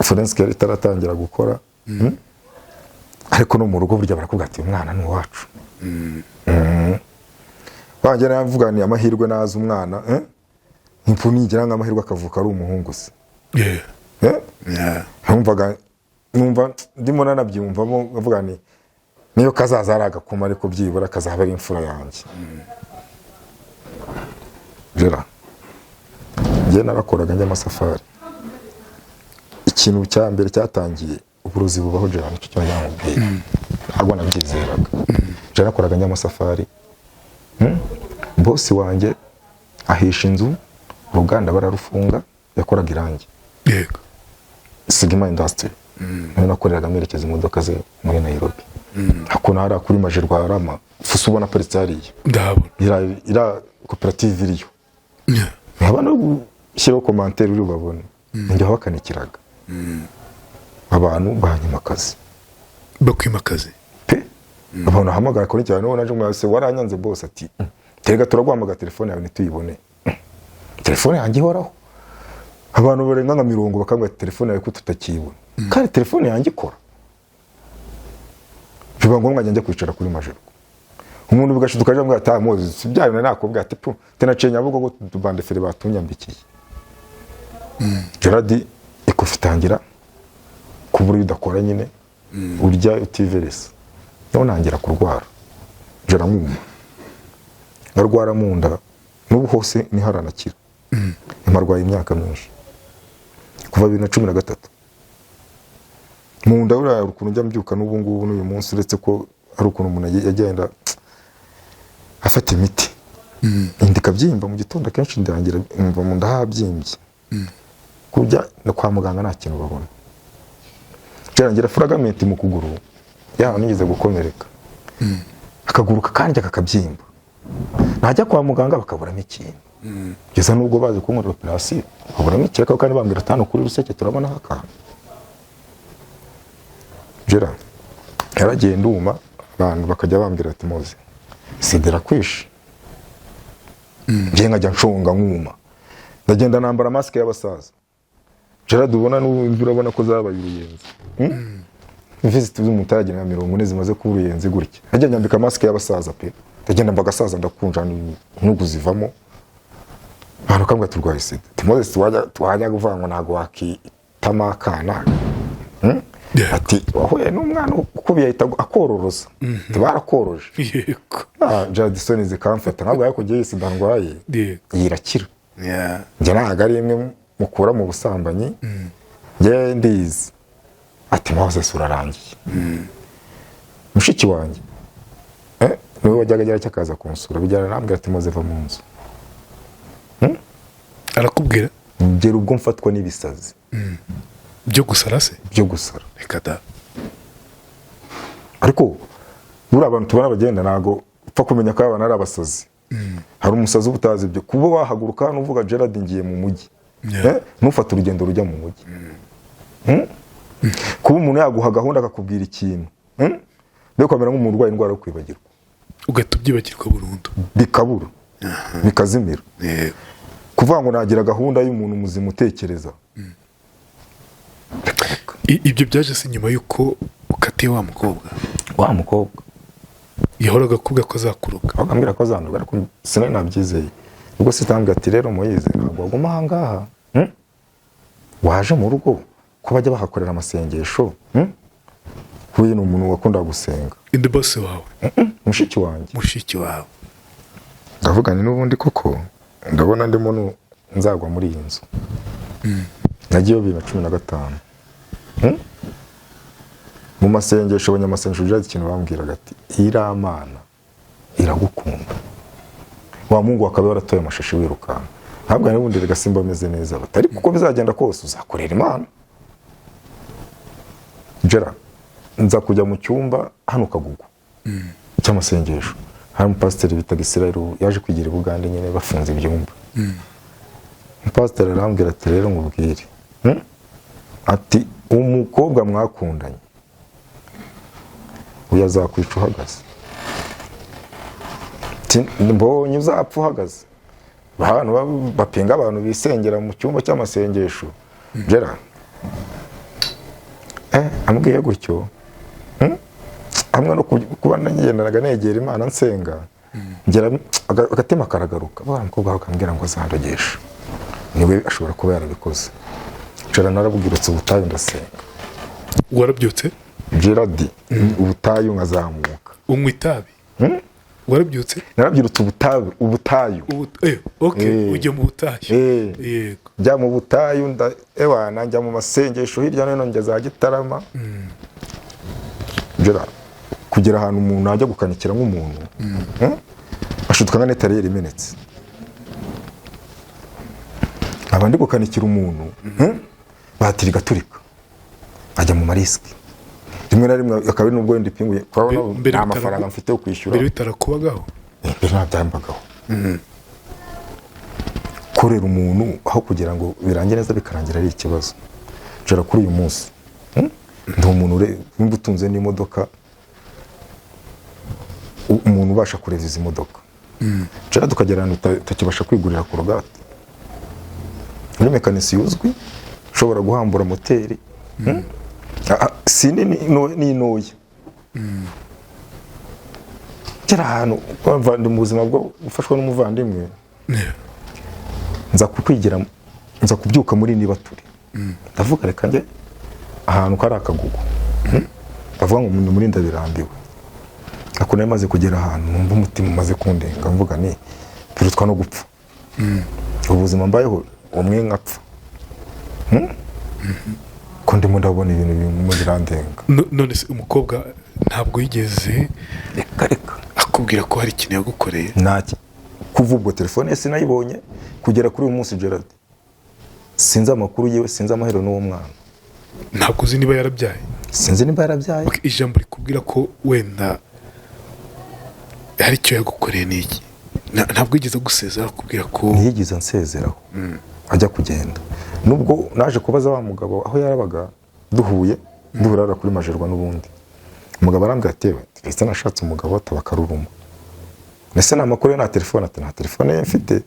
forensic yari itaratangira gukora, ariko no mu rugo burya barakubwira ati umwana ni uwacu. Wanjye navuga ni amahirwe naza umwana, impfu nigira nk'amahirwe akavuka ari umuhungu se. Numva ndimo nanabyumvamo, bavuga ni niyo kazaza ari agakoma, ariko byibura kazaba ari imfura yanjye. Jera njye narakoraga njya amasafari. Ikintu cya mbere cyatangiye uburozi bubaho, Jera nicyo cyo yamubwiye, ntabwo nabyizeraga. Jera nakoraga njya amasafari, bosi wanjye ahisha inzu, uruganda bararufunga, yakoraga irangi. Yego. Sigma Industry. Nakoreraga merekeza imodoka ze muri Nairobi. Hakuna hari kuri Majerwa Rama, fuso ubona paritse hariya. Ndabona. Ira koperative iriyo. Abana gushyiraho commentaire uri babone. Njye bakanikiraga. Abantu banyimakazi. Bakwimakazi. Pe. Abantu hamagara kuri cyane none naje mwase waranyanze boss ati terega turaguhamagara telefone yawe nituyibone. Telefone yanjye ihoraho. Abantu barenga nka 100 bakangwa telefone yawe ko tutakibona. Kandi telefone yanjye ikora. biba ngombwa njya kwicara kuri Majerwa. Umuntu bigashiduka aje mbwira Mozi sibyayo nakubwira ati pu tenacenye avuga ngo tubande fere batunyambikiye. Gerard ikufitangira kubura bidakora nyine urya utiveresa. None nangira kurwara. Jera mwuma. Ngarwara mu nda n'ubu hose ni haranakira. Imarwaye imyaka myinshi. Kuva 2013. Mu nda ura ukuntu njya mbyuka n'ubu ngubu n'uyu munsi uretse ko hari ukuntu umuntu yagenda afata imiti. Indika byimba mu gitondo kenshi ndangira umva mu nda habyimbye. Kujya no kwa muganga nta kintu babona. Ngira fragment mu kuguru yaho nigeze gukomereka. Akaguru kakanja kakabyimba. Najya kwa muganga bakaburamo ikintu. Geza nubwo bazi kunkora operation baburamo ikireka kandi bambwira 5 kuri ruseke turabona haka. Jera yaragiye nduma abantu bakajya bambwira ati Mozi sidera kwishi. Ngiye nkajya nshonga nkuma. Ndagenda nambara mask y'abasaza. Jera dubona n'ubu urabona ko zabaye uruyenzi. Visit z'umutage na 40 zimaze ku uruyenzi gutya. Najya nyambika mask y'abasaza pe. Ndagenda mbaga saza ndakunja n'ugu zivamo. Hano kambwa turwaye sida. Timoze twajya kuvanga nago wakitama kana. Ati wahuye n'umwana ukubiye ahita akororoza. Barakoroje. Yego. Jadison zikamfata ntabwo yakugiye sida ndwaye. Yirakira. Nje nagari imwe mukura mu busambanyi. Nje ndizi. Ati Moze surarangiye. Mushiki wanjye. Niwe wajyaga cyakaza kunsura bijyana nambwe ati Moze va mu nzu. Arakubwira? Ngera ubwo mfatwa n'ibisazi. Byo gusara se? Byo gusara. Reka da. Ariko buri abantu tubana bagenda nago upfa kumenya ko abana ari abasazi. Hari umusazi ubutazi byo kuba wahaguruka n'uvuga Gerard ngiye mu mujyi. Nufata urugendo rujya mu mujyi. Kuba umuntu yaguha gahunda akakubwira ikintu. Byo kwamera nk'umuntu urwaye indwara yo kwibagirwa. Ugahita ubyibagirwa burundu. Bikabura. Bikazimira. Kuvuga ngo nagira gahunda y'umuntu muzima utekereza. Ibyo byaje se nyuma yuko ukatiye wa mukobwa. Wa mukobwa yahoraga kuvuga ko azakuruka. Akambwira ko azanduka ariko sinari nabyizeye. Ubwo sitambwe ati rero Moyize ntabwo aguma ahangaha. Waje mu rugo ko bajya bahakorera amasengesho. Huye ni umuntu wakunda gusenga. Indi boss wawe. Mushiki wanjye. Mushiki wawe. Ndavuga ni n'ubundi koko ndabona ndimo nzagwa muri iyi nzu. Nagiye 2015. Mu masengesho abanyamasengesho byaje ikintu bambwiraga ati iramana iragukunda. Wa Mungu akaba yaratoye amashashi wirukana. Ntabwo ari bundi Gasimba ameze neza batari kuko bizagenda kose uzakorera Imana. Jera nza kujya mu cyumba hano Kagugu. Cy'amasengesho. Hari umupasiteri bitaga Israel yaje kwigira i Bugande nyine bafunze ibyumba. Umupasiteri arambwira ati rero ngubwire. Ati umukobwa mwakundanye uya azakwica uhagaze. Mbonye uzapfa uhagaze. Abantu bapinga abantu bisengera mu cyumba cy'amasengesho. Jera ambwiye gutyo. Hamwe no kuba nagendanaga negera Imana nsenga. Ngera agatema karagaruka. Bwa mukobwa akambwira ngo azandogesha. Niwe ashobora kuba yarabikoze. Jera narabugirutse ubutayu ndasenga. Warabyutse? Gerard ubutayu nkazamuka. Unywa itabi? Warabyutse? Narabyirutse ubutayu. Okay, ujye mu butayu. Yego. Njya mu butayu ewana njya mu masengesho hirya no hino ngeza Gitarama. Jera kugira ahantu umuntu ajya gukanikira nk'umuntu. Ashutuka nka netariyeri imenetse. Abandi gukanikira umuntu. Batiri gaturika. Ajya mu mariski. Rimwe na rimwe akaba nubwo ndi pinguye kwa amafaranga mfite yo kwishyura. Mbere bitarakubagaho. Mbere ntabyambagaho. Korera umuntu aho kugira ngo birange neza bikarangira ari ikibazo. Jera kuri uyu munsi. Ndi umuntu w'imbutunze n'imodoka. Umuntu ubasha kureza izi modoka. Jera tukagerana tutakibasha kwigurira korogate. Uri mekanisi yuzwi ushobora guhambura moteri. Sinini n'inoye. kera ahantu ndi mu buzima bwo gufashwa n'umuvandimwe Yeah. nza kubyuka muri niba turi ndavuga reka njye ahantu kari akagugu ndavuga ngo umuntu muri ndabirambiwe ako nari maze kugera ahantu numva umutima umaze kundenga mvuga ni birutwa no gupfa ubuzima mbayeho umwe nkapfa ko ndimo ndabona ibintu bimugirandenga. None se umukobwa ntabwo yigeze reka akubwira ko hari ikintu yagukoreye? ntacyo. Kuva ubwo telefone ye sinayibonye kugera kuri uyu munsi Gerard sinzi amakuru yewe, sinzi amahero n'uwo mwana. Ntabwo uzi niba yarabyaye? Sinzi niba yarabyaye. Ijambo rikubwira ko wenda hari icyo yagukoreye n'iki? Ntabwo yigeze gusezera akubwira ko? Ntiyigeze ansezeraho ajya kugenda. Nubwo naje kubaza wa mugabo aho yarabaga duhurara kuri Majerwa n'ubundi, umugabo arambwira ati we twese nashatse umugabo atabakaruruma. Nese nta makuru na telefone, ati nta telefone ye mfite,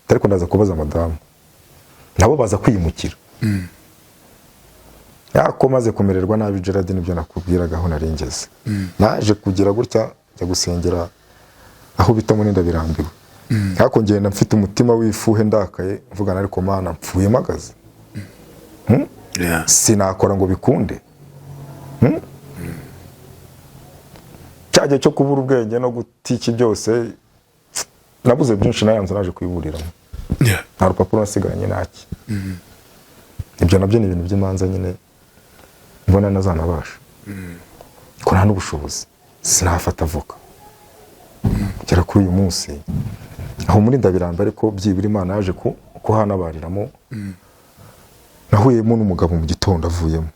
ariko ndaza kubaza madamu. Nabo baza kwiyimukira. Yako maze kumererwa nabi Gerard, nibyo nakubwiraga aho narengeze. Naje kugira gutya njya gusengera aho bita muri ndabirambiwe. Yako ngenda mfite umutima wifuhe ndakaye mvugana ariko mana mpfuye magaze. Sinakora ngo bikunde. Cyaje cyo kubura ubwenge no gutiki byose nabuze byinshi nayanze naje kwiburiramo. Nta rupapuro nasigaranye naki. Ibyo nabyo ni ibintu by'imanza nyine mbona nazanabasha. Ko nta n'ubushobozi sinafata avoka. Kera kuri uyu munsi aho muri ndabiramba ariko byibura Imana yaje kuhanabariramo. Nahuyemo n'umugabo mu gitondo avuyemo.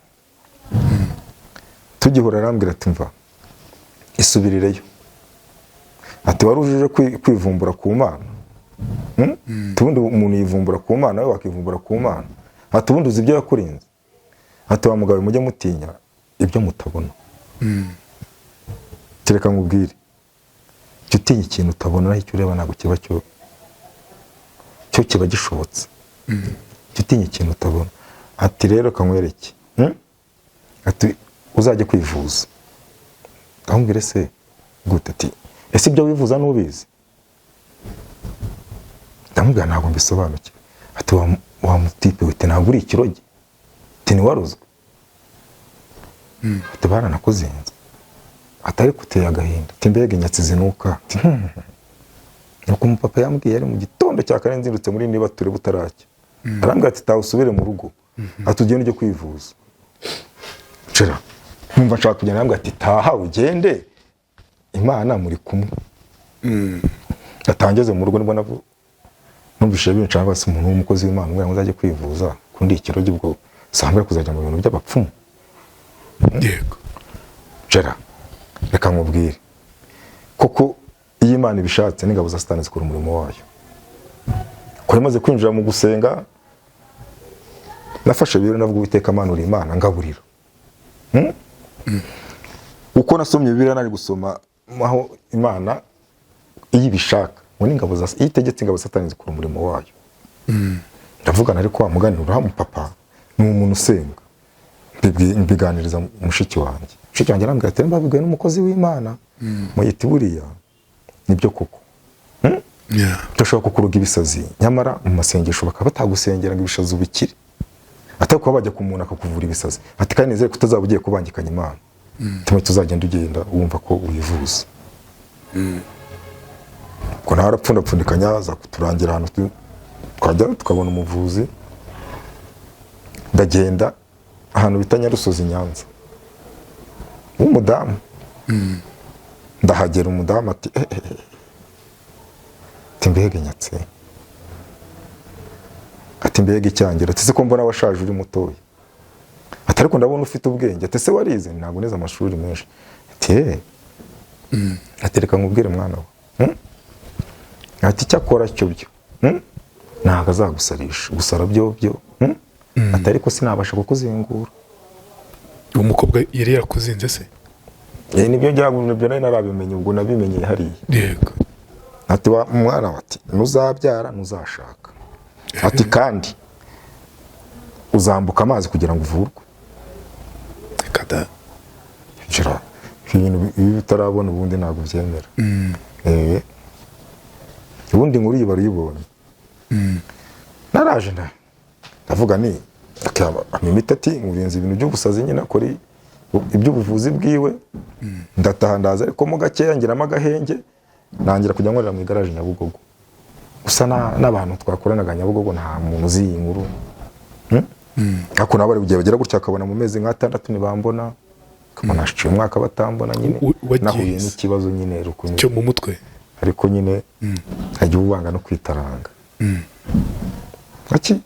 Tugihora arambwira ati mva isubirireyo. Ati warujije kwivumbura ku Mana. Tubundi umuntu yivumbura ku Mana, we wakivumbura ku Mana. Ati ubundi uzi ibyo yakurinze. Ati wa mugabo mujye mutinya ibyo mutabona. Tereka nkubwire cyo utinya ikintu utabona naho icyo ureba ntabwo kiba cyo kiba gishobotse. Cyo utinya ikintu utabona. Ati rero kankwereke. Ati uzajye kwivuza. Ndamubwire se gute? Ati ese ibyo wivuza n'ubizi? Ndamubwira ntabwo mbisobanukiwe. Ati wa mutipe wite ntabwo uri ikiroge. Ati ni waruzwe. Ati baranakuzinze. Atari kuteye agahinda. Ati mbega inyatsi zinuka. Nuko umupapa yambwiye ari mu gitondo cya kare nzindutse muri niba ture butaracya. Arambwira ati tawe usubire mu rugo. Ati ugende ujye kwivuza. Cera numva nshaka kujya, arambwira ati taha ugende Imana muri kumwe. Atangeze mu rugo nibona numvise binca base umuntu w'umukozi w'Imana ngo azajye kwivuza kundi ikirogi bwo sambira kuzajya mu bintu by'abapfumu. Yego. Cera reka nkubwire koko iyo Imana ibishatse n'ingabo za Satani zikora umurimo wayo. Ko yamaze kwinjira mu gusenga nafashe biro navuga Uwiteka Mana uri Imana ngaburira. Uko nasomye Bibiliya nari gusoma aho Imana iyibishaka ngo n'ingabo za itegetse ingabo Satani zikora umurimo wayo. Ndavugana ariko wa mugani urahamu papa ni umuntu usenga. Mbiganiriza mushiki wanjye. Mushiki wanjye arambwira ati mbabwiye n'umukozi w'Imana muyiti buriya nibyo koko. Turashobora kukuruga ibisazi nyamara mu masengesho bakaba batagusengera ngo ibishazi ubikire. Atari kuba bajya ku muntu akakuvura ibisazi. Ati kandi nizere kutazaba ugiye kubangikanya Imana. Tumwe tuzagenda ugenda wumva ko uyivuza. Ko nawe arapfundapfundikanya za kuturangira ahantu twajya tukabona umuvuzi. Ndagenda ahantu bita Nyarusozi Nyanza. Umudamu. Ndahagera umudamu ati mbega nyatse. Ati mbega icyangira. Ati se ko mbona washaje uri mutoya. Ati ariko ndabona ufite ubwenge. Ati se warize? Ntabwo neza amashuri menshi. Ati ati reka nkubwire mwana we. Ati cyakora cyo byo. Ntabwo azagusarisha. Gusara byo. Ati ariko sinabasha kukuzingura. Umukobwa yari yarakuzinze se? Nibyo njyagumye byo nari narabimenye ubwo nabimenye hariya. Yego. Ati wa mwana wati nuzabyara nuzashaka. Ati kandi uzambuka amazi kugira ngo uvurwe. Kada. Jira ibintu iyo utarabona ubundi ntabwo byemera. Ubundi nkuru yiba uyibonye. Naraje ndavuga ni amimita ati murinzi ibintu by'ubusazi nyine akora iby'ubuvuzi bwiwe, ndataha ndaza ariko mu gakeya ngiramo agahenge nangira kujya nkorera mu igaraje Nyabugogo. Gusa n'abantu twakoranaga Nyabugogo nta muntu uzi iyi nkuru. Ako nabari bugiye bagera gutya akabona mu mezi nk'atandatu ntibambona, akabona ashiye umwaka batambona nyine, nahuye n'ikibazo nyine rukunye cyo mu mutwe, ariko nyine hajya ubanga no kwitaranga. Aki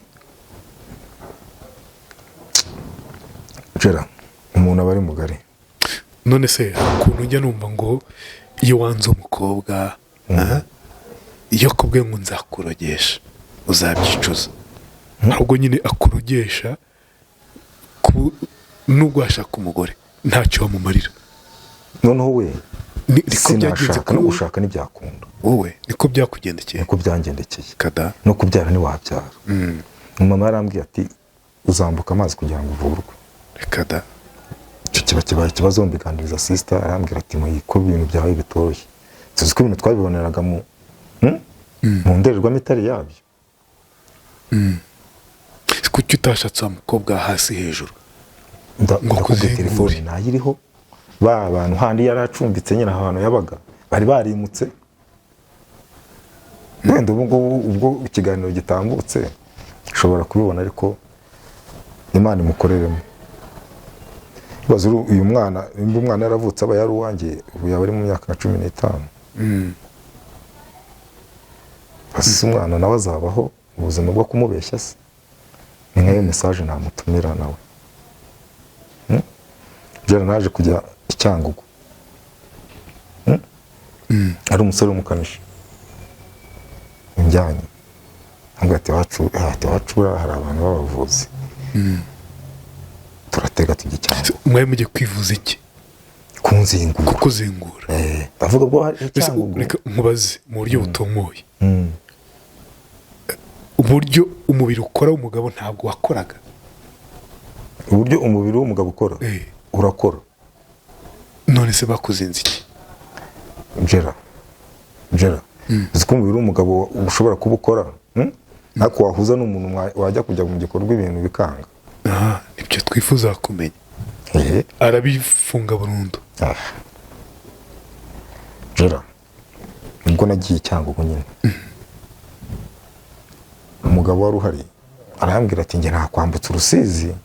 Jera umuntu aba ari mugari. None se ukuntu njya numva ngo iyo wanze umukobwa iyo akubwiye ngo nzakurogesha uzabyicuza, ahubwo nyine akurogesha nubwo washaka umugore ntacyo wamumarira. Noneho we niko byagenze no gushaka n'ibyakunda. Wowe niko byakugendekeye? Niko byangendekeye. Kada no kubyara ntiwabyara. Mama yarambwiye ati uzambuka amazi kugira ngo uvurwe. Kada icyo kibaye ikibazo mbiganiriza sister arambwira ati ko ibintu byawe bitoroshye. Tuzi ko ibintu twabiboneraga mu ndorerwamo itari yabyo. Kuki utashatse umukobwa hasi hejuru ngo kuze telefone nayiriho, ba bantu handi yaracumbitse nyine ahantu yabaga bari barimutse. Wenda ubwo ikiganiro gitambutse ushobora kubibona, ariko Imana imukoreremo. Bazo uyu mwana umwana yaravutse aba yari uwanjye, ubu yaba ari mu myaka 15. Basi umwana nawe azabaho ubuzima bwo kumubeshya se. Ni nkayo message namutumira nawe. Jera naje kujya Icyangugu. Ari umusore w'umukanishi. Njyanye. Ngati wacu hari abantu b'abavuzi. Turatega tujya Icyangugu. Mwaye mujye kwivuza iki? Kunzingura. Kuzingura. Ndavuga bwo hari Icyangugu. Reka mubaze mu buryo butomoye. Uburyo umubiri ukora umugabo ntabwo wakoraga. Uburyo umubiri w'umugabo ukora urakora. None se bakuzinze iki? Jera uziko umubiri w'umugabo ushobora kuba ukora nako wahuza n'umuntu wajya kujya mu gikorwa ibintu bikanga. Ibyo twifuza kumenya. Arabifunga burundu. Jera ubwo nagiye Icyangugu nyine, umugabo wari uhari arambwira ati nge nakwambutsa Urusizi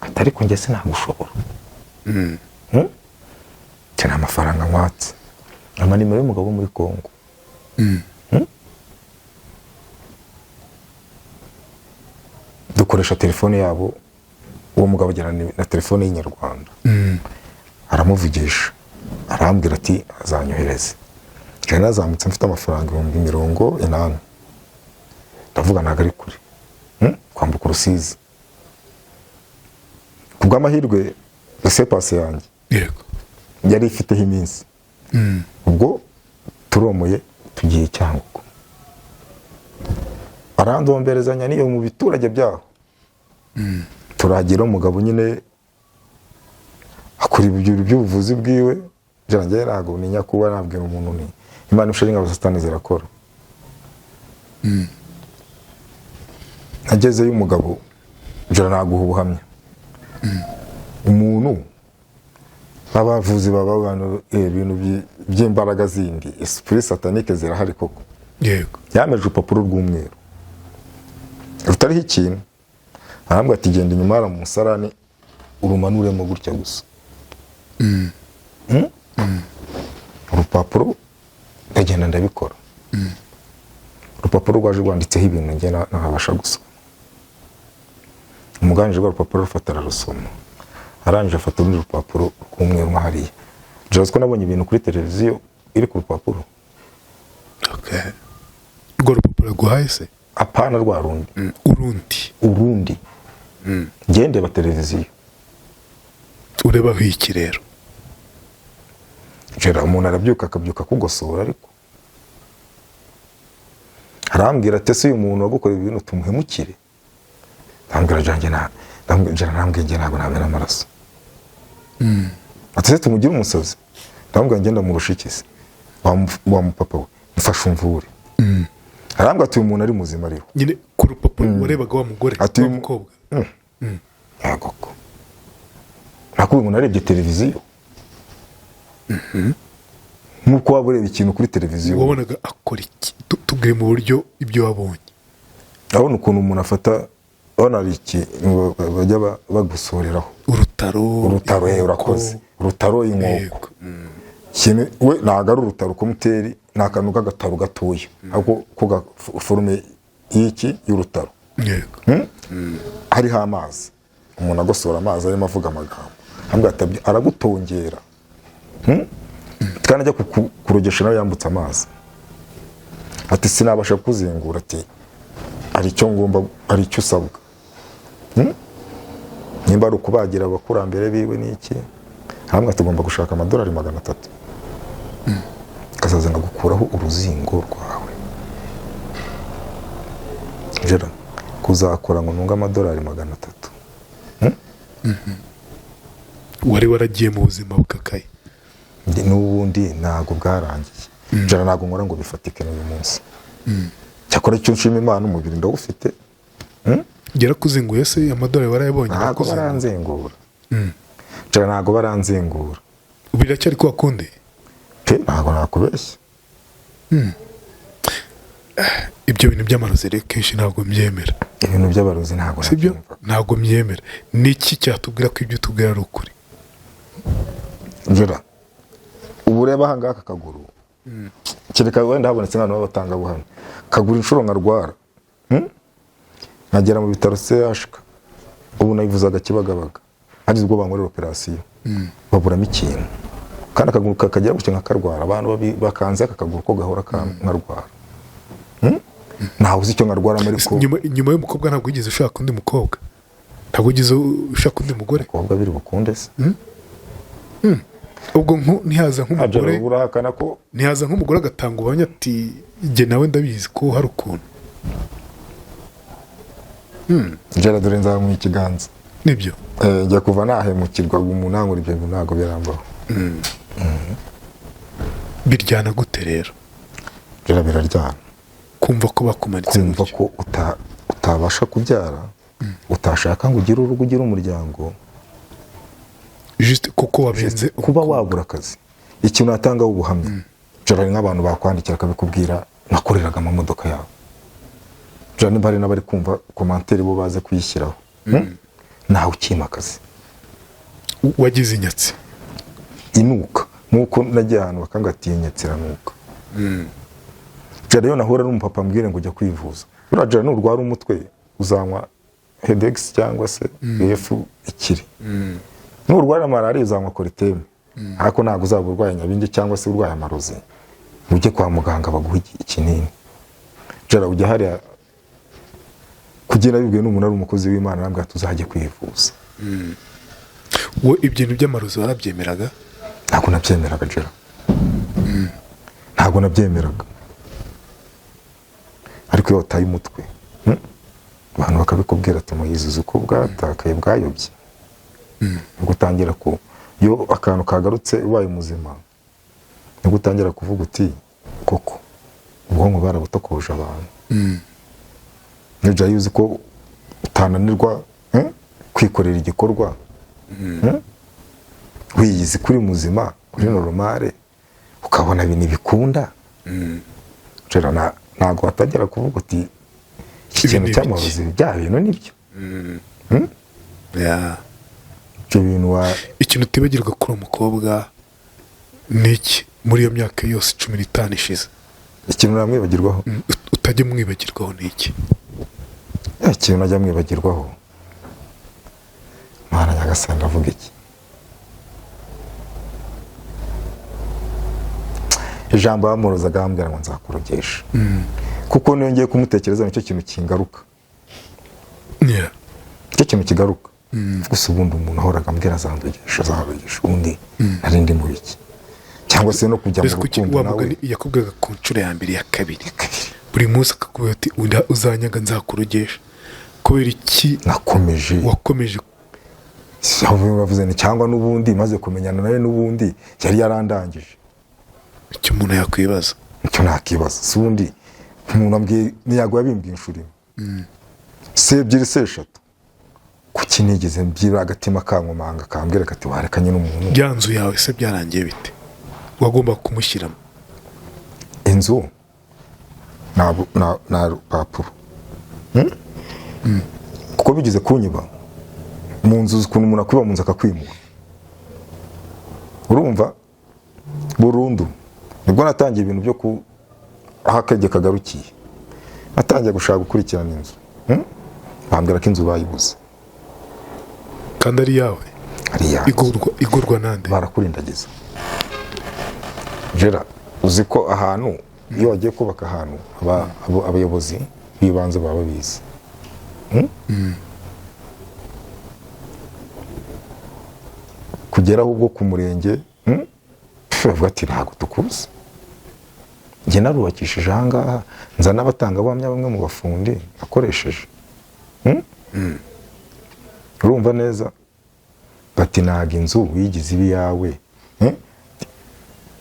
atari ko nge sinagushobora. Cyane amafaranga nkwatse amanimero y'umugabo muri Kongo. Dukoresha telefone yabo, uwo mugabo agerana na telefone y'inyarwanda. Aramuvugisha arambwira ati azanyohereze. Cyane nazamutse mfite amafaranga 80,000. Ndavuga ntago ari kure kwambuka Urusizi. Kubw'amahirwe resepase yanjye yego yari ifiteho iminsi. Ubwo turomoye tugiye Icyangugu. Arandomberezanya niyo mu biturage byaho. Turagira umugabo nyine akora ibyo by'ubuvuzi bwiwe. Janjye ntago ninya kuba nabwira umuntu ni Imana ushinga abasatani zirakora. Ageze y'umugabo jara naguha ubuhamya. Umuntu abavuzi babano ibintu by'imbaraga zindi esprit satanique zirahari koko. Yego Yameje urupapuro rw'umweru rutariho ikintu, arambwa ati genda inyuma ara mu musarani urumanuremo gutya gusa. Urupapuro ndagenda ndabikora. Urupapuro rwaje rwanditseho ibintu nge ntabasha gusoma. Umuganje rw'urupapuro rufatara rusoma, arangije afata urundi rupapuro rw'umweru hariya. Jazko nabonye ibintu kuri televiziyo iri ku rupapuro. Rwo rupapuro rwahaye se? Apana rwa rundi. Urundi. Ngende ba televiziyo. Ureba iki rero? Jera umuntu arabyuka akabyuka kugosora, ariko arambwira ati se uyu muntu wagukorera ibintu tumuhemukire. Ndambwira janjye nambwenge ntabwo nabera amaraso. ati se tumugire umusazi, ndamubwira ngenda murusha iki se, wa mupapa we mfashe umvure. Arambwira ati uyu muntu ari muzima ariho. Nyine ku rupapuro warebaga wa mugore Ati wa mukobwa. Yego ko nako umuntu arebye televiziyo, nuko waba ureba ikintu kuri televiziyo wabonaga akora iki? Tubwire mu buryo ibyo wabonye. urabona ukuntu umuntu afata, urabona hari ikintu bajya bagusoreraho urutaro, urakoze urutaro, inkoko. Kintu we ntago ari urutaro kumuteri, ni akantu k'agataro gatoya ako ko forume y'iki y'urutaro. Yego. Hariho amazi, umuntu agosora amazi arimo avuga amagambo, aragutongera. Kandi ajya kurogesha nawe yambutse amazi, ati sinabasha kuzingura, ati hari icyo ngomba, hari icyo usabwa. Nimba ari ukubagira abakurambere biwe n'iki, hamwe tugomba gushaka amadolari 300, kazaza ngagukuraho uruzingo rwawe. Jera kuzakora ngo nunga amadolari 300. Wari waragiye mu buzima bukakaye n'ubundi ntago bwarangiye. Jera ntago nkora ngo bifatike n'uyu munsi. Cyakora icyo nshima Imana, umubiri ndawufite. Gera kuzinguye se amadolari warayabonye? Ntago baranzengura. Jera ntago baranzengura. Biracyari ko wakunde? Ntago nakubeshya. Ibyo bintu by'amarozi rero kenshi ntabwo mbyemera. Ibintu by'abarozi ntago sibyo, ntabwo mbyemera. Niki cyatubwira ko ibyo tubwira ari ukuri? Jera ubu ureba aha ngaha akaguru, kereka wenda habonetse nk'abantu b'abatanga buhamya, kagura inshuro nkarwara, nkagera mu bitaro CHK, ubu nayivuzaga Kibagabaga, hagize ubwo bankorera operasiyo baburamo ikintu, kandi akaguru kakagera gutyo nkakarwara, abantu bakanze akaguru ko gahora nkarwara. Ntawe uzi icyo nkarwara muri ko nyuma y'umukobwa ntabwo wigeze ushaka undi mukobwa? Ntabwo wigeze ushaka undi mugore? Umukobwa biri bukunde se? Ubwo ntihaza nk'umugore, urahakana ko ntihaza nk'umugore agatanga ubanya ati jye nawe ndabizi ko hari ukuntu. Jera dore nzamuye ikiganza. Nibyo njya kuva nahemukirwa umunangura, ibyo ntabwo birambaho. Biryana gute rero? Jera biraryana kumva ko bakumanitse, kumva ko utabasha kubyara, utashaka ngo ugire urugo, ugire umuryango, juste kuko wabenze kuba wabura akazi. Ikintu natangaho ubuhamya, Jera nk'abantu bakwandikira akabikubwira, nakoreraga amamodoka yawe. Jera nimba hari n'abari kumva komantere bo baze kuyishyiraho, nawe ukima akazi. Wagize inyatsi inuka, nuko nagiye ahantu bakanga ati inyatsi iranuka. Jera yo nahura n'umupapa mbwire ngo ujya kwivuza, Jera nurwara umutwe uzanywa Hedex cyangwa se efu ikiri, nurwara malaria uzanywa Coriteme, ariko ntabwo uzaba urwaye nyabingi cyangwa se urwaye amarozi ujye kwa muganga baguha ikinini. Jera ujya hariya kugira bibwiye n'umuntu ari umukozi w'Imana, nambwa tuzajye kwivuza. Wo ibintu by'amarozi warabyemeraga? Ntabwo nabyemeraga Jera, ntabwo nabyemeraga. Ariko iyo wataye umutwe, abantu bakabikubwira ati muyizize uko bwatakaye bwayobye, nibwo utangira ko iyo akantu kagarutse ubaye muzima, nibwo utangira kuvuga uti koko ubwonko barabutokoje abantu. Nibyo yuzi ko utananirwa kwikorera igikorwa, wiyizi kuri muzima, kuri normale, ukabona ibintu bikunda. Jera ntabwo watangira kuvuga uti iki kintu cy'amarozi bya bintu nibyo. Ibyo bintu ikintu utibagirwa kuri umukobwa niki muri iyo myaka yose 15 ishize? Ikintu namwibagirwaho, utajya mwibagirwaho niki? Ikintu najya mwibagirwaho, Mana Nyagasani, ndavuga iki? Ijambo bamurozaga ambwira ngo nzakurogesha, kuko niyo ngiye kumutekereza nicyo kintu kingaruka. Icyo kintu kigaruka. Gusa ubundi umuntu ahoraga ambwira azandogesha, undi narindi mu biki, cyangwa se no kujya mu rukundo nawe. Yakubwaga ku nshuro ya mbere ya kabiri, buri munsi akakubwira ati uzanyaga nzakurogesha. Kubera iki nakomeje? Wakomeje bavuze ni cyangwa n'ubundi maze kumenyana nawe n'ubundi yari yarandangije. icyo umuntu yakwibaza Icyo nakibaza si ubundi umuntu ambwiye ntiyago yabimbwiye inshuro imwe se ebyiri se eshatu, kuki nigeze mbyira agatima kankomanga kambwira kati warekanye n'umuntu. ya nzu yawe se byarangiye bite wagomba kumushyiramo? Inzu na rupapuro kuko bigeze kunyiba mu nzu, ukuntu umuntu akwiba mu nzu akakwimura, urumva burundu. Nibwo natangiye ibintu byo aho akajya kagarukiye, natangiye gushaka gukurikirana inzu, bambwira ko inzu bayibuze. kandi ari yawe? Ari iyanjye. igurwa nande? Barakurindagiza. Jera, uzi ko ahantu iyo wagiye kubaka ahantu abayobozi b'ibanze baba babizi. Kugera ahubwo ku murenge bavuga ati ntabwo tukuzi. Njye narubakishije aha ngaha, nza n'abatangabuhamya bamwe mu bafundi akoresheje. Urumva neza? Bati ntabwo inzu wigize ibi yawe.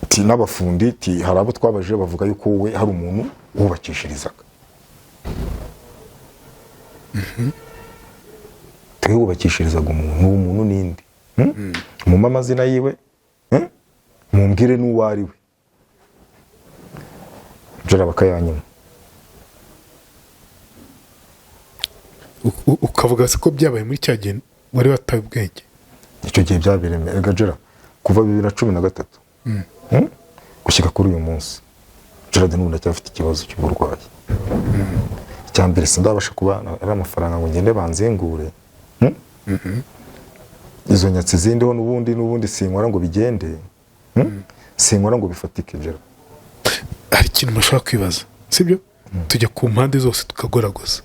Ti n'abafundi ti hari abo twabaje bavuga yuko wowe hari umuntu wubakishirizaga. Twubakishirizaga umuntu n'indi. Mu amazina yiwe, mumbwire n'uwo ari we. Jera bakayanyuma. ukavuga se ko byabaye muri cya gihe wari wataye ubwenge? Icyo gihe byabereye Gajera kuva 2013 gushyika kuri uyu munsi. Gerard n'ubu ndacyafite ikibazo cy'uburwayi. Icyambere sindabasha kubana ari amafaranga ngo ngende banzengure. Izo nyatsi zindiho n'ubundi sinkora ngo bigende. Sinkora ngo bifatike. Gerard, hari ikintu mashaka kwibaza, sibyo? Tujya ku mpande zose tukagoragoza.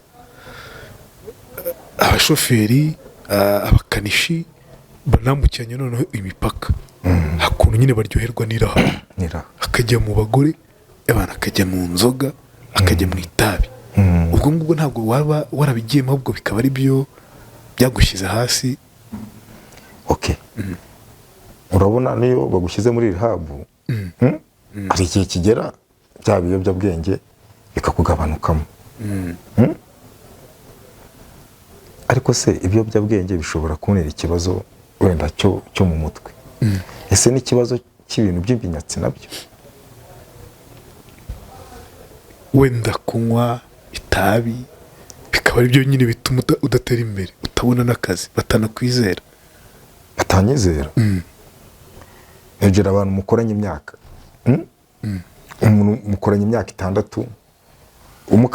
Abashoferi, abakanishi banambukiranya noneho imipaka, hakuntu nyine baryoherwa n'iraha, akajya mu bagore, abana akajya mu nzoga, akajya mu itabi. Ubwo ngubwo ntabwo waba warabigiyemo, ahubwo bikaba ari byo byagushyize hasi. Okay. Urabona niyo bagushyize muri rihabu, hari igihe kigera bya biyobyabwenge bikakugabanukamo. Ariko se ibiyobyabwenge bishobora kubonera ikibazo wenda cyo mu mutwe. Ese n'ikibazo cy'ibintu by'ibinyatsi nabyo? Wenda kunywa itabi bikaba ari byo nyine bituma udatera imbere, utabona n'akazi, batanakwizera. Batanyizera? Egera abantu mukoranye imyaka. Umuntu mukoranye imyaka 6,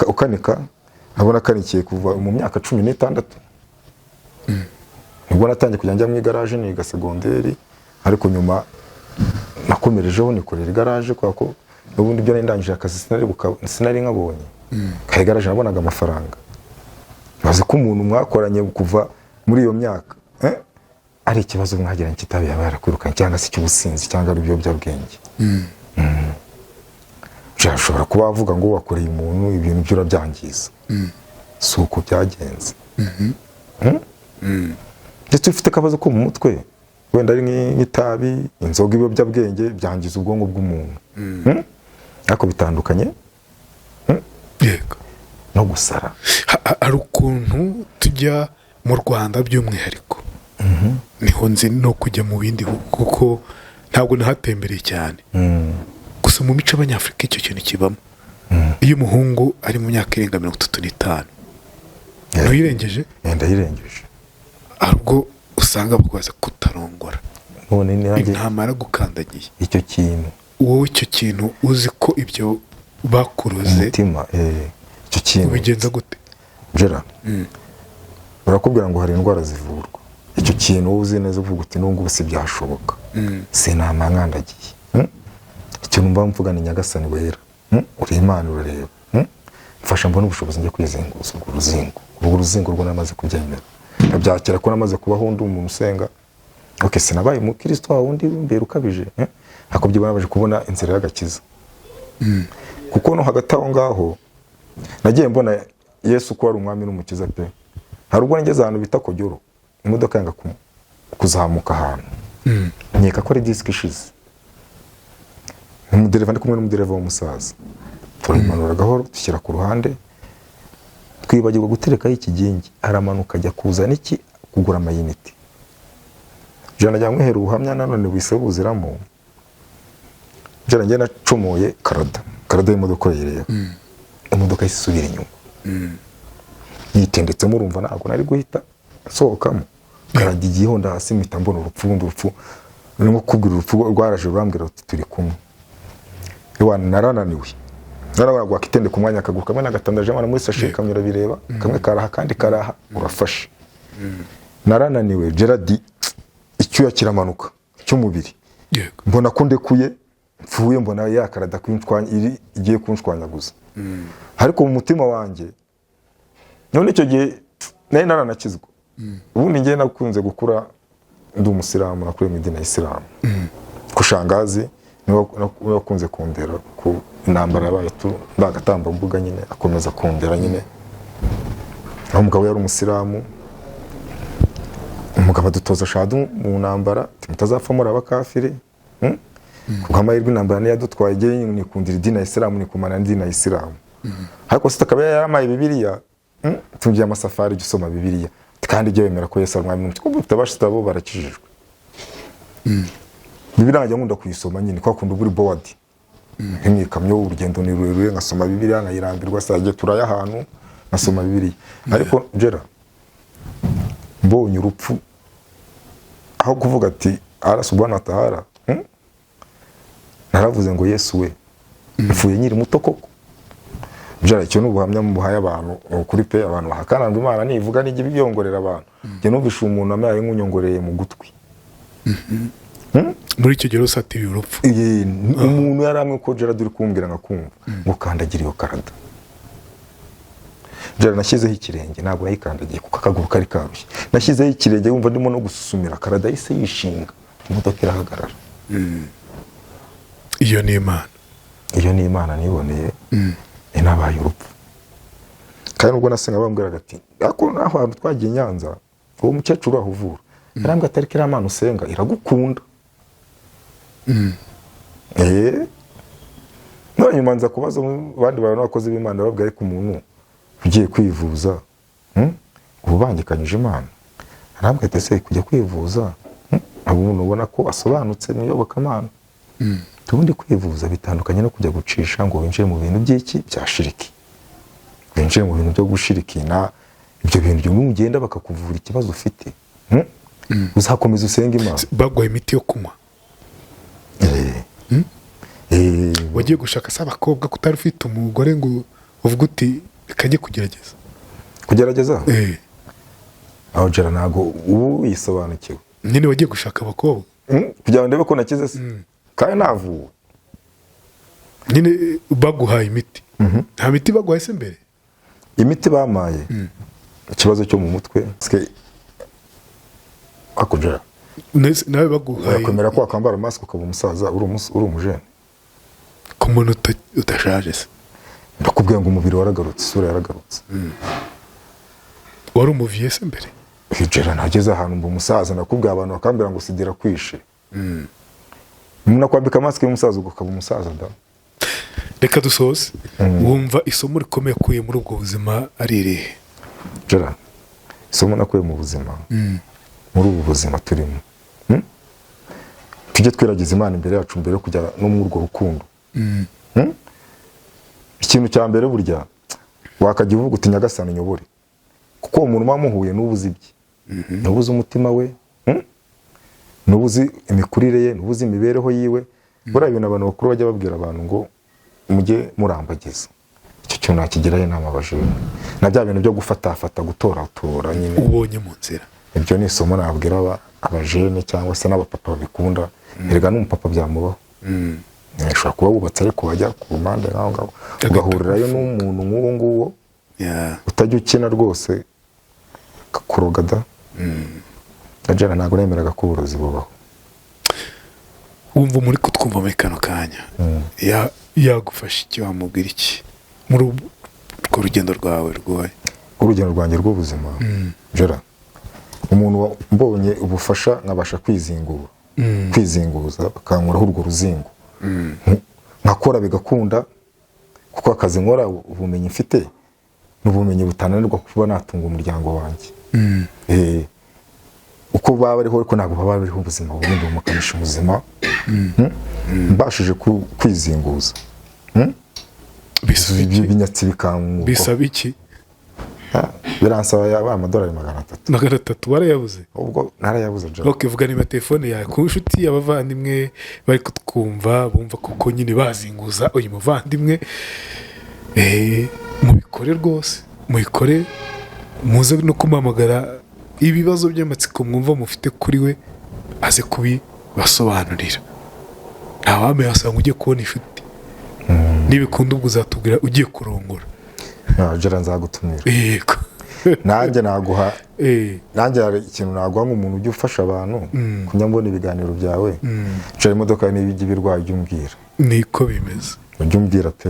ukanika abona akanikiye kuva mu myaka 16. Nibwo natangiye kujya njya mu igaraje niga segonderi, ariko nyuma nakomerejeho nikorera igaraje kwa ko n'ubundi byo nindangije akazi sinari nkabonye. Kare igaraje nabonaga amafaranga. Bazi ko umuntu mwakoranye kuva muri iyo myaka ari ikibazo mwagiranye kitabi yaba yarakwirukanye cyangwa se cy'ubusinzi cyangwa ari ibiyobyabwenge. Ushobora kuba avuga ngo wakoreye umuntu ibintu by'urabyangiza. Si uko byagenze. Ndetse ufite akabazo ko mu mutwe wenda ari nk'itabi, inzoga, ibiyobyabwenge byangiza ubwonko bw'umuntu. Ariko bitandukanye yego no gusara. Hari ukuntu tujya mu Rwanda by'umwihariko, niho nzi no kujya mu bindi kuko ntabwo nahatembereye cyane. Gusa mu mico y'Abanyafurika icyo kintu kibamo. Iyo umuhungu ari mu myaka irenga 35 ntuyirengeje? Ndayirengeje. Ahubwo usanga bakubaza kutarongora. None nanjye ntamara gukandagiye icyo kintu. Wowe icyo kintu uzi ko ibyo bakuruze umutima icyo kintu ubigenza gute? Jera, barakubwira ngo hari indwara zivurwa. Icyo kintu uzi neza uvuga uti n'ubwo bose byashoboka. Sinama nkandagiye. Icyo numva mvuga ni Nyagasani wera. Uri Imana urareba. Mfasha mbona ubushobozi njye kwizenguza urwo ruzingo rwo namaze kubyemera. Nabyakira ko namaze kubaho undi umuntu usenga. Okay, sinabaye mu Kristo wa undi mbere ukabije. Akubye banabaje kubona inzira y'agakiza. Kuko no hagati aho ngaho nagiye mbona Yesu ko ari umwami n'umukiza pe. Hari ubwo ngeze ahantu bita Kogero, imodoka yanga kuzamuka ahantu nkeka ko ari disiki ishize, umudereva ndi kumwe n'umudereva w'umusaza, turayimanura gahoro dushyira ku ruhande, twibagirwa guterekaho ikigingi, aramanuka ajya kuzana iki, kugura amayinite. Jana najya mwihera ubuhamya nanone bise buziramo, jana njye nacomoye karada y'imodoka yereyeho, imodoka isubira inyuma, yitendetsemo, urumva ntabwo nari guhita sohokamo, karada igiyeho ndahasi mpita mbona urupfu rurimo kubwira urupfu rwaraje rurambwira ruti turi kumwe. Narananiwe, narabagwa kitende ku mwanya, akaguru kamwe nagatandaje amana muri sashe, kamwe urabireba, kamwe karaha kandi karaha, urafashe. Narananiwe, Gerard icyuya kiramanuka cy'umubiri, mbona ko ndekuye mfuye, mbona ya karada kwinshwanya igiye kunshwanyaguza, ariko mu mutima wanjye none icyo gihe nari naranakizwa. Ubundi ngiye nakunze gukura ndi umusilamu, nakuriye mu idini ya Isilamu, kushangazi niwe wakunze kundera ku intambara yabaye ndagatamba mbuga nyine, akomeza kundera nyine. Aho umugabo yari umusilamu, umugabo adutoza shahadu mu ntambara, mutazapfa muri abakafiri, kuko amahirwe intambara niyo yadutwaye, igihe nikundira idini ya Isilamu, nikumana n'idini ya Isilamu. Ariko sitakaba yaramaye Bibiliya, tungiye amasafari gisoma Bibiliya, kandi ibyo bemera ko Yesu ari umwami n'umukiza, kuko tutabashije abo barakijijwe. Bibiliya njya nkunda kuyisoma nyine, kwa kundi buri board nk'imyikamyo, urugendo ni rurerure, ngasoma Bibiliya nkayirambirwa, sagiye turaya ahantu ngasoma Bibiliya. Ariko Gerard mbonye urupfu, aho kuvuga ati Allah subhanahu wa ta'ala, naravuze ngo Yesu we mfuye nyiri muto koko. Gerard icyo n'ubuhamya mu buhaye abantu kuri pe, abantu bahakana ngo Imana nivuga n'ijye byongorera abantu, njye numvishe umuntu amaye nk'unyongoreye mu gutwi. Muri icyo gihe usatiye urupfu, umuntu yaramwe ko Gerard uri kumbwira ngakumva ngo kandagira iyo karada. Gerard nashyizeho ikirenge, ntabwo nayikandagiye kuko akaguru kari karushye, nashyizeho ikirenge wumva ndimo no gususumira, karada yise yishinga, imodoka irahagarara. Iyo ni Imana, iyo ni Imana niboneye, inabaye urupfu. Kandi ubwo nasenga bambwiraga ati ako naho hantu twagiye Nyanza, uwo mukecuru aho uvura yarambwa atari kira Imana usenga iragukunda. None nyuma nza kubaza abandi bantu bakoze b'Imana, babwira ko umuntu ugiye kwivuza ubangikanyije Imana, arambwa ati se kujya kwivuza umuntu ubona ko asobanutse mu iyobokamana, tubundi kwivuza bitandukanye no kujya gucisha ngo winjire mu bintu by'iki bya shiriki, winjire mu bintu byo gushirikina. Ibyo bintu byo mugenda bakakuvura ikibazo ufite, uzakomeza usenga Imana. Bagwaye imiti yo kunywa, wagiye gushaka se abakobwa kutari ufite umugore ngo uvuga uti kajye kugerageza aho Gerard ntago ubu yisobanukiwe nyine, wagiye gushaka abakobwa kugira ngo ndebe ko nakize se, kandi navuwe nyine. Baguhaye imiti, nta miti baguhaye se mbere? Imiti bamaye ikibazo cyo mu mutwe, ako Gerard nawe baguhaye, yakwemera ko wakambara mask ukaba umusaza uri umujene ku muntu udashaje se? Ndakubwiye ngo umubiri waragarutse, isura yaragarutse. Wari umuviye se mbere? Gerard nageze ahantu mba umusaza, nakubwiye abantu bakambira ngo sidira kwishe, umuntu akwambika mask y'umusaza ukaba umusaza da. Reka dusoze, wumva isomo rikomeye kuye muri ubwo buzima ari irihe? Gerard, isomo nakuye mu buzima, muri ubu buzima turimo, tujye twiragiza Imana imbere yacu, mbere yo kujya no mu urwo rukundo. Ikintu cya mbere burya wakajya uvuga uti Nyagasani nyobore, kuko uwo muntu wamuhuye n'ubuzi ibye, n'ubuzi umutima we, n'ubuzi imikurire ye, n'ubuzi imibereho yiwe. Buriya ibintu abantu bakuru bajya babwira abantu ngo mujye murambagiza, icyo kintu nakigirayo inama abajene, na bya bintu byo gufatafata gutoratora nyine ubonye mu nzira. Ibyo ni isomo nabwira abajene cyangwa se n'abapapa babikunda. Erega n'umupapa byamubaho, ushobora kuba wubatse ariko wajya ku mpande naho ngaho ugahurirayo n'umuntu nk'uwo nguwo utajya ukina rwose kakuroga da. Gerard ntabwo nemeraga ko uburozi bubaho. Wumva muri kutwumva muri kano kanya, yagufasha iki, wamubwira iki muri urwo rugendo rwawe rwoye? Urugendo rwanjye rw'ubuzima Gerard, umuntu mbonye ubufasha nkabasha kwizinguza bakankuraho urwo ruzingo nkakora bigakunda kuko akazi nkora ubumenyi mfite n'ubumenyi butananirwa kuba natunga umuryango wanjye uko baba bariho ariko ntabwo baba bariho ubuzima bundi bumukamisha ubuzima mbashije kwizinguza binyatsi bikanguka bisaba iki biransaba yaba amadolari 300 warayabuze ubwo narayabuze jo ok vuga niba telefone yawe ku nshuti y'abavandimwe bari kutwumva bumva kuko nyine bazinguza uyu muvandimwe mubikore rwose mubikore muze no kumuhamagara ibibazo by'amatsiko mwumva mufite kuri we aze kubibasobanurira ntawame wasanga ugiye kubona inshuti nibikunda ubwo uzatubwira ugiye kurongora jera nzagutumira yego nanjye naguha nanjye hari ikintu naguha nk'umuntu ujya ufasha abantu kunyambona ibiganiro byawe nshaka imodoka n'ibijya birwaye ujya umbwira niko bimeze ujya umbwira pe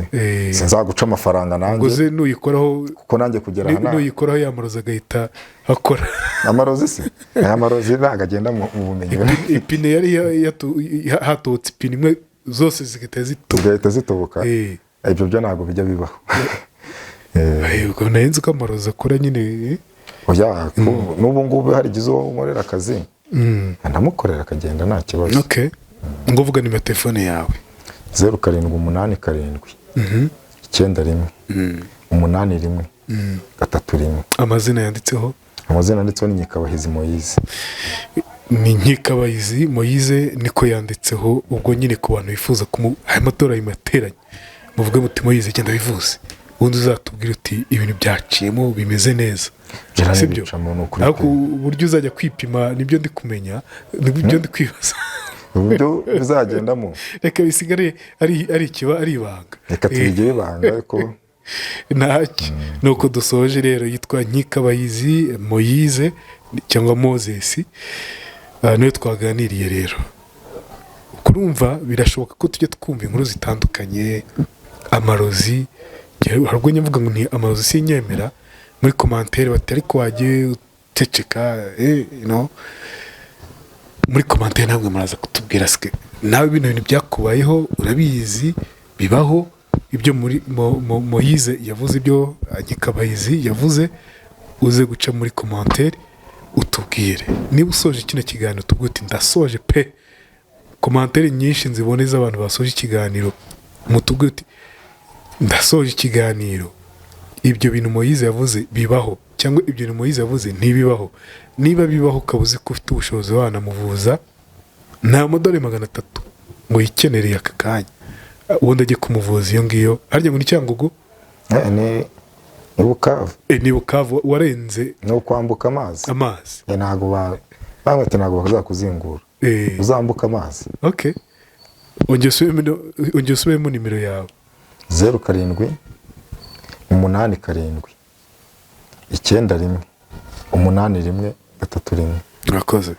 sinzaguca amafaranga nanjye ngo ze nuyikoraho kuko nanjye kugera hano nuyikoraho yamaroza agahita akora amarozi se aya marozi ntabwo agenda mu bumenyi ipine yari hatotse ipine imwe zose zigahita zitoboka ibyo byo ntabwo bijya bibaho ubwo nahenze ko amarozi akora nyine oya n'ubu ngubu hari igihe uwo nkorera akazi ndamukorera akagenda nta kibazo ok ngo uvuga nimero telefone yawe 0787 91 81 31 amazina yanditseho ni Nkikabahizi Moise ni Nkikabahizi Moise niko yanditseho ubwo nyine ku bantu bifuza aya matora yimateranye muvuge muti Moise genda bivuze ubundi uzatubwira uti ibintu byaciyemo bimeze neza sibyo ariko uburyo uzajya kwipima nibyo ndi kumenya nibyo ndi kwibaza uburyo bizagendamo reka bisigare ari ibanga reka tubigire ibanga ariko ntacyo nuko dusoje rero yitwa Nkikabahizi Moise cyangwa Moses niwe twaganiriye rero kurumva birashoboka ko tujya twumva inkuru zitandukanye amarozi haruguru nyavuga ngo ni amarozi sinyemera muri commentaire bati ariko wagiye uceceka muri commentaire ntabwo muraza kutubwira sike nawe bino bintu byakubayeho urabizi bibaho ibyo muri Moise yavuze ibyo Nkikabahizi yavuze uze guca muri commentaire utubwire niba usoje kino kiganiro tubwire uti ndasoje pe commentaire nyinshi nziboneza abantu basoje ikiganiro mutubwire uti ndasoje ikiganiro ibyo bintu Moise yavuze bibaho cyangwa ibyo bintu Moise yavuze ntibibaho niba bibaho ukabuze ko ufite ubushobozi wanamuvuza nta madolari 300 ngo yikenereye aka kanya ubundi ajye kumuvuza iyo ngiyo harya ngo ni Cyangugu ni Bukavu warenze no kwambuka amazi ntabwo ntabwo bazakuzingura uzambuka amazi ok ongera usubiremo nimero yawe 07 87 91 81 31 murakoze